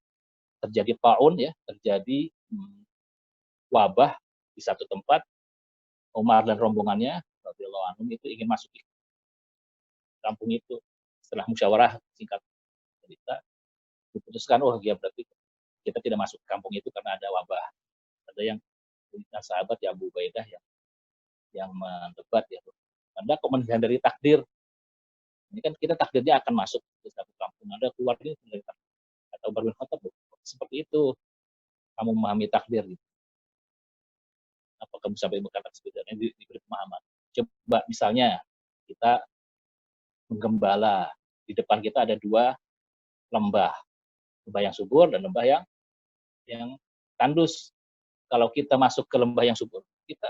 terjadi ta'un, ya, terjadi wabah di satu tempat, Umar dan rombongannya radhiyallahu anhum itu ingin masuk ke kampung itu. Setelah musyawarah singkat cerita, diputuskan, oh ya berarti kita tidak masuk ke kampung itu karena ada wabah. Ada yang sahabat ya Abu Ubaidah yang mendebat, ya, Anda kok menghindari takdir? Ini kan kita takdirnya akan masuk ke satu kampung, Anda keluar ini dari takdir. Atau Umar bin Khattab, seperti itu kamu memahami takdir, gitu. Apa kamu sampai berkata seperti itu? Diberi pemahaman. Coba misalnya kita menggembala, di depan kita ada dua lembah yang subur dan lembah yang tandus. Kalau kita masuk ke lembah yang subur, kita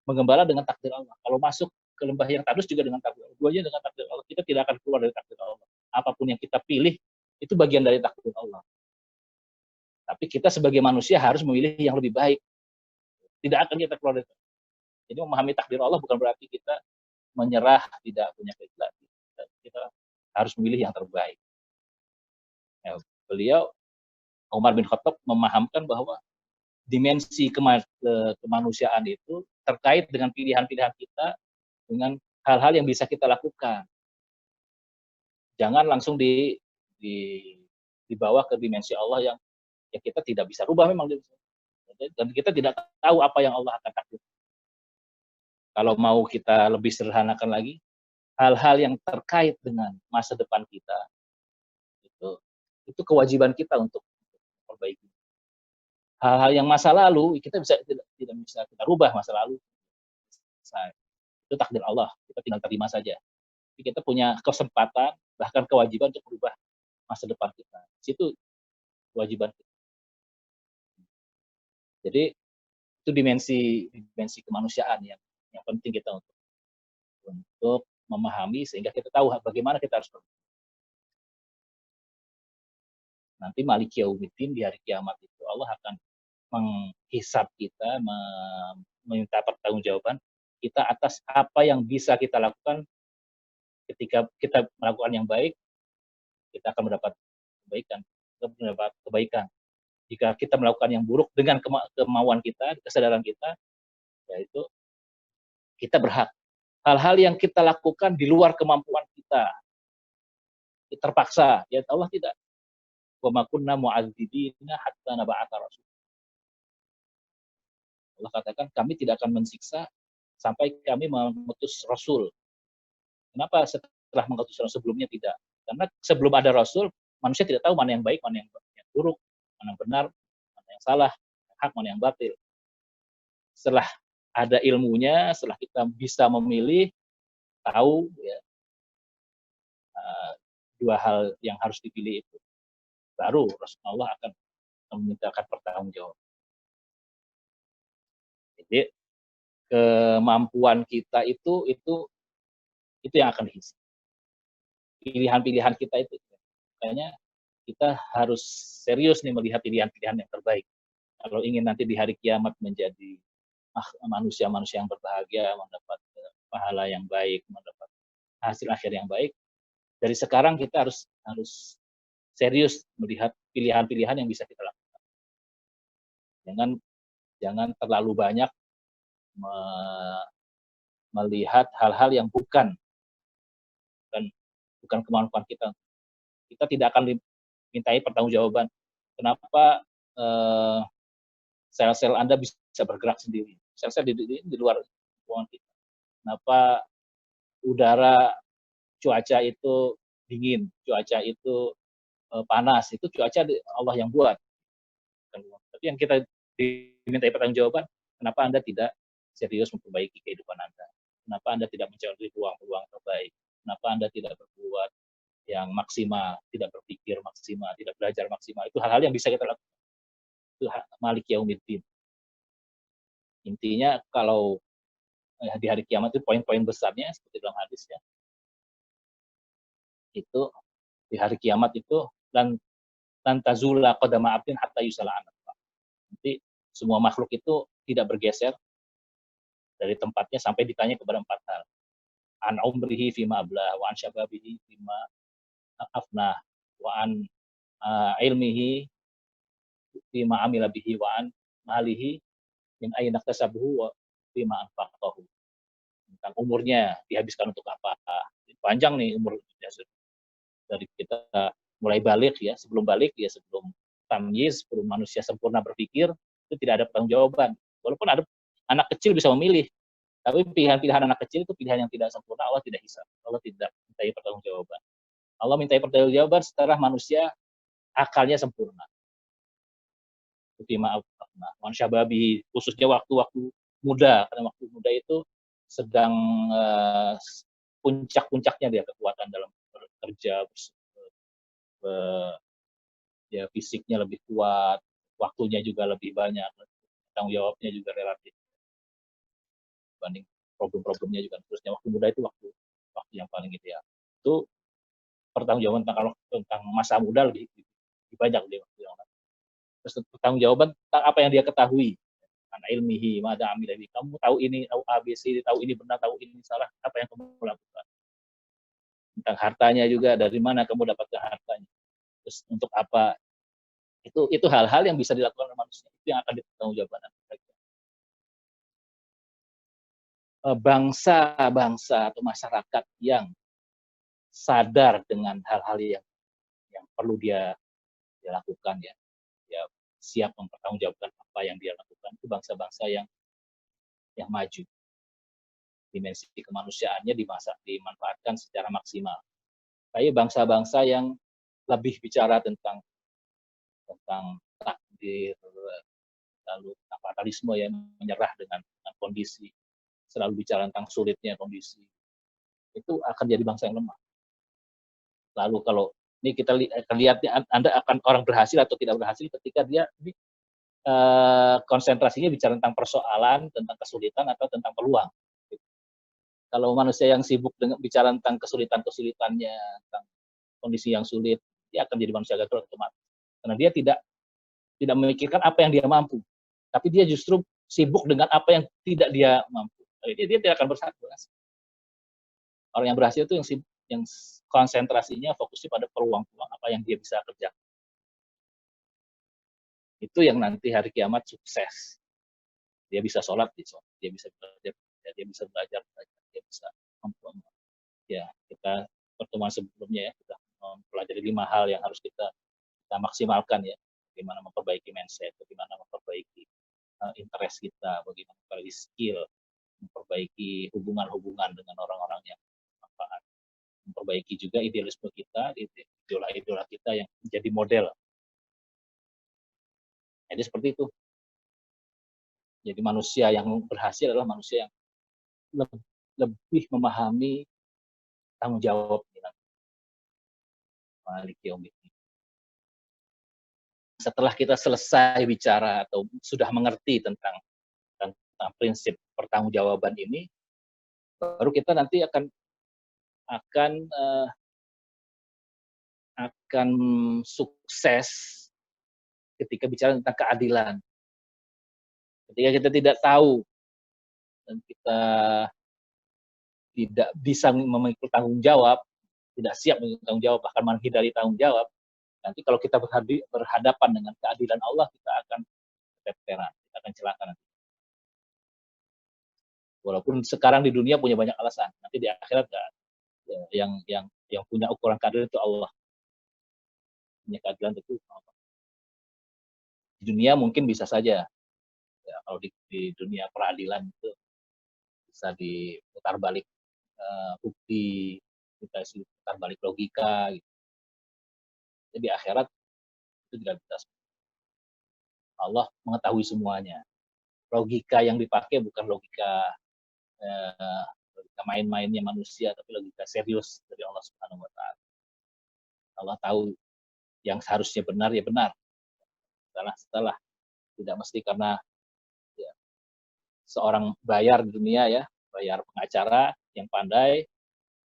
menggembala dengan takdir Allah. Kalau masuk ke lembah yang tandus juga dengan takdir Allah. Duanya dengan takdir Allah. Kita tidak akan keluar dari takdir Allah. Apapun yang kita pilih, itu bagian dari takdir Allah. Tapi kita sebagai manusia harus memilih yang lebih baik. Tidak akan kita keluar dari takdir. Jadi memahami takdir Allah bukan berarti kita menyerah, tidak punya keikhlas. Kita harus memilih yang terbaik. Ya, beliau Umar bin Khattab memahamkan bahwa dimensi kemanusiaan itu terkait dengan pilihan-pilihan kita, dengan hal-hal yang bisa kita lakukan. Jangan langsung dibawa ke dimensi Allah yang ya kita tidak bisa rubah memang, dan kita tidak tahu apa yang Allah akan takdirkan. Kalau mau kita lebih sederhanakan lagi, hal-hal yang terkait dengan masa depan kita itu kewajiban kita untuk memperbaiki. Hal-hal yang masa lalu kita tidak bisa kita rubah masa lalu. Itu takdir Allah, kita tinggal terima saja. Tapi kita punya kesempatan, bahkan kewajiban untuk merubah masa depan kita. Itu kewajiban kita. Jadi itu dimensi kemanusiaan yang penting kita untuk memahami sehingga kita tahu bagaimana kita harus berbuat. Nanti Maliki Yaumiddin, di hari kiamat itu Allah akan menghisab kita, meminta pertanggungjawaban kita atas apa yang bisa kita lakukan. Ketika kita melakukan yang baik, kita akan mendapat kebaikan. Jika kita melakukan yang buruk dengan kemauan kita, kesadaran kita, yaitu kita berhak. Hal-hal yang kita lakukan di luar kemampuan kita, terpaksa, ya Allah tidak. Wa ma kunna mu'adzibina hatta nab'atsa rasul. Allah katakan kami tidak akan mensiksa sampai kami mengutus rasul. Kenapa setelah mengutus rasul sebelumnya tidak? Karena sebelum ada rasul, manusia tidak tahu mana yang baik, mana yang buruk, mana yang benar, mana yang salah, hak, mana yang batil. Setelah ada ilmunya, setelah kita bisa memilih, tahu, ya, dua hal yang harus dipilih itu, baru Rasulullah akan memintakan pertanggungjawaban. Jadi kemampuan kita itu yang akan dihisab. Pilihan-pilihan kita itu, makanya kita harus serius nih melihat pilihan-pilihan yang terbaik. Kalau ingin nanti di hari kiamat menjadi manusia-manusia yang berbahagia, mendapat pahala yang baik, mendapat hasil akhir yang baik, dari sekarang kita harus serius melihat pilihan-pilihan yang bisa kita lakukan. Jangan terlalu banyak melihat hal-hal yang bukan kemampuan kita. Kita tidak akan dimintai pertanggungjawaban. Kenapa sel-sel Anda bisa bergerak sendiri? Sel-sel di luar hubungan kita. Kenapa udara, cuaca itu dingin, cuaca itu panas, itu cuaca Allah yang buat. Tapi yang kita dimintai pertanggungjawaban, kenapa Anda tidak serius memperbaiki kehidupan Anda? Kenapa Anda tidak mencari peluang-peluang terbaik? Kenapa Anda tidak berbuat yang maksimal, tidak berpikir maksimal, tidak belajar maksimal? Itu hal-hal yang bisa kita lakukan. Itu Malik Yaumiddin. Intinya kalau di hari kiamat itu poin-poin besarnya seperti dalam hadis ya, itu di hari kiamat itu dan tazula qadama abdin hatta yusala an. Nanti semua makhluk itu tidak bergeser dari tempatnya sampai ditanya kepada 4 hal. An umrihi fima ablah, wa an syababihi fima afnah, wa an ilmihi fima amila bihi, wa an malihi min ayna iktasabahu wa fima anfaqahu. Tentang umurnya dihabiskan untuk apa. Panjang nih umur dari kita mulai balik ya, sebelum tamyiz, sebelum manusia sempurna berpikir, itu tidak ada pertanggungjawaban. Walaupun ada anak kecil bisa memilih, tapi pilihan-pilihan anak kecil itu pilihan yang tidak sempurna, Allah tidak hisab. Allah tidak mintai pertanggungjawaban. Allah mintai pertanggungjawaban setelah manusia akalnya sempurna. Manusia babi, khususnya waktu-waktu muda, karena waktu muda itu sedang puncak-puncaknya dia kekuatan dalam bekerja, ya fisiknya lebih kuat, waktunya juga lebih banyak, tanggung jawabnya juga relatif dibanding problem-problemnya juga. Terusnya waktu muda itu waktu yang paling ideal. Itu pertanggungjawaban tentang masa muda lebih banyak di waktu yang lain. Terus pertanggungjawaban tentang apa yang dia ketahui. Karena ilmihi, mada amilahi. Kamu tahu ini, tahu ABC, tahu ini benar, tahu ini salah, apa yang kamu lakukan. Tentang hartanya juga, dari mana kamu dapatkan hartanya. Terus untuk apa. Itu hal-hal yang bisa dilakukan oleh manusia. Itu yang akan dipertanggungjawabkan. Bangsa-bangsa atau masyarakat yang sadar dengan hal-hal yang perlu dia lakukan ya siap mempertanggungjawabkan apa yang dia lakukan, itu bangsa-bangsa yang maju, dimensi kemanusiaannya dimanfaatkan secara maksimal. Kayak bangsa-bangsa yang lebih bicara tentang takdir, lalu fatalisme yang menyerah dengan kondisi, selalu bicara tentang sulitnya kondisi, itu akan jadi bangsa yang lemah. Lalu kalau ini kita lihat Anda akan orang berhasil atau tidak berhasil ketika dia konsentrasinya bicara tentang persoalan, tentang kesulitan atau tentang peluang. Kalau manusia yang sibuk dengan bicara tentang kesulitan-kesulitannya, tentang kondisi yang sulit, dia akan jadi manusia gagal otomatis. Karena dia tidak memikirkan apa yang dia mampu, tapi dia justru sibuk dengan apa yang tidak dia mampu. Dia tidak akan berhasil. Orang yang berhasil itu yang konsentrasinya fokusnya pada peluang-peluang apa yang dia bisa kerjakan. Itu yang nanti hari kiamat sukses. Dia bisa sholat, dia bisa belajar, dia bisa belajar, dia bisa ya kita pertemuan sebelumnya ya kita mempelajari 5 hal yang harus kita maksimalkan ya, bagaimana memperbaiki mindset, bagaimana memperbaiki interest kita, bagaimana memperbaiki skill, memperbaiki hubungan-hubungan dengan orang-orang yang bermanfaat, memperbaiki juga idealisme kita, idola-idola kita yang menjadi model. Jadi seperti itu. Jadi manusia yang berhasil adalah manusia yang lebih memahami tanggung jawab Malik Yaumiddin. Setelah kita selesai bicara atau sudah mengerti tentang prinsip pertanggungjawaban ini, baru kita nanti akan sukses ketika bicara tentang keadilan. Ketika kita tidak tahu dan kita tidak bisa memikul tanggung jawab, tidak siap memikul tanggung jawab, bahkan menghindari tanggung jawab, nanti kalau kita berhadapan dengan keadilan Allah, kita akan keteteran, kita akan celaka nanti. Walaupun sekarang di dunia punya banyak alasan, nanti di akhirat yang punya ukuran keadilan itu Allah. Punya keadilan itu Allah. Di dunia mungkin bisa saja, ya, kalau di dunia peradilan itu bisa diputar balik bukti, kita putar balik logika. Gitu. Jadi akhirat itu tidak bisa. Allah mengetahui semuanya. Logika yang dipakai bukan logika main-mainnya manusia, tapi logika serius dari Allah Subhanahu Wa Taala. Allah tahu yang seharusnya benar ya benar, salah tidak mesti karena ya, seorang bayar di dunia ya, bayar pengacara yang pandai,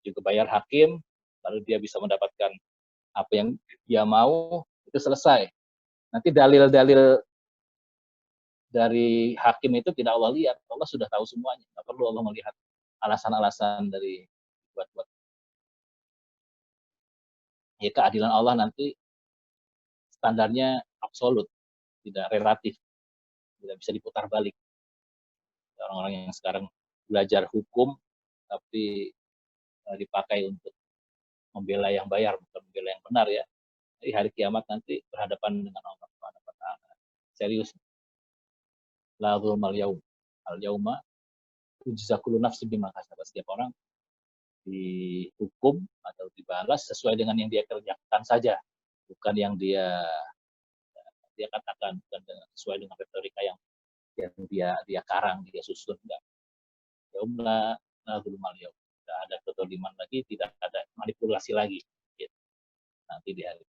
juga bayar hakim, lalu dia bisa mendapatkan apa yang dia mau, itu selesai. Nanti dalil-dalil dari hakim itu tidak Allah lihat, Allah sudah tahu semuanya, nggak perlu Allah melihat alasan-alasan dari buat-buat. Ya keadilan Allah nanti standarnya absolut, tidak relatif, tidak bisa diputar balik. Orang-orang yang sekarang belajar hukum tapi dipakai untuk membela yang bayar bukan membela yang benar ya. Di hari kiamat nanti berhadapan dengan Allah Subhanahu wa taala. Serius. La dzulmal yaum. Al yauma tujza kullu nafsin bima kasabat. Setiap orang dihukum atau dibalas sesuai dengan yang dia kerjakan saja, bukan yang dia katakan, bukan sesuai dengan retorika yang dia karang, dia susun. Enggak. Yaum la dzulmal yaum. Tidak ada kezaliman lagi, tidak ada manipulasi lagi. Gitu. Nanti di hari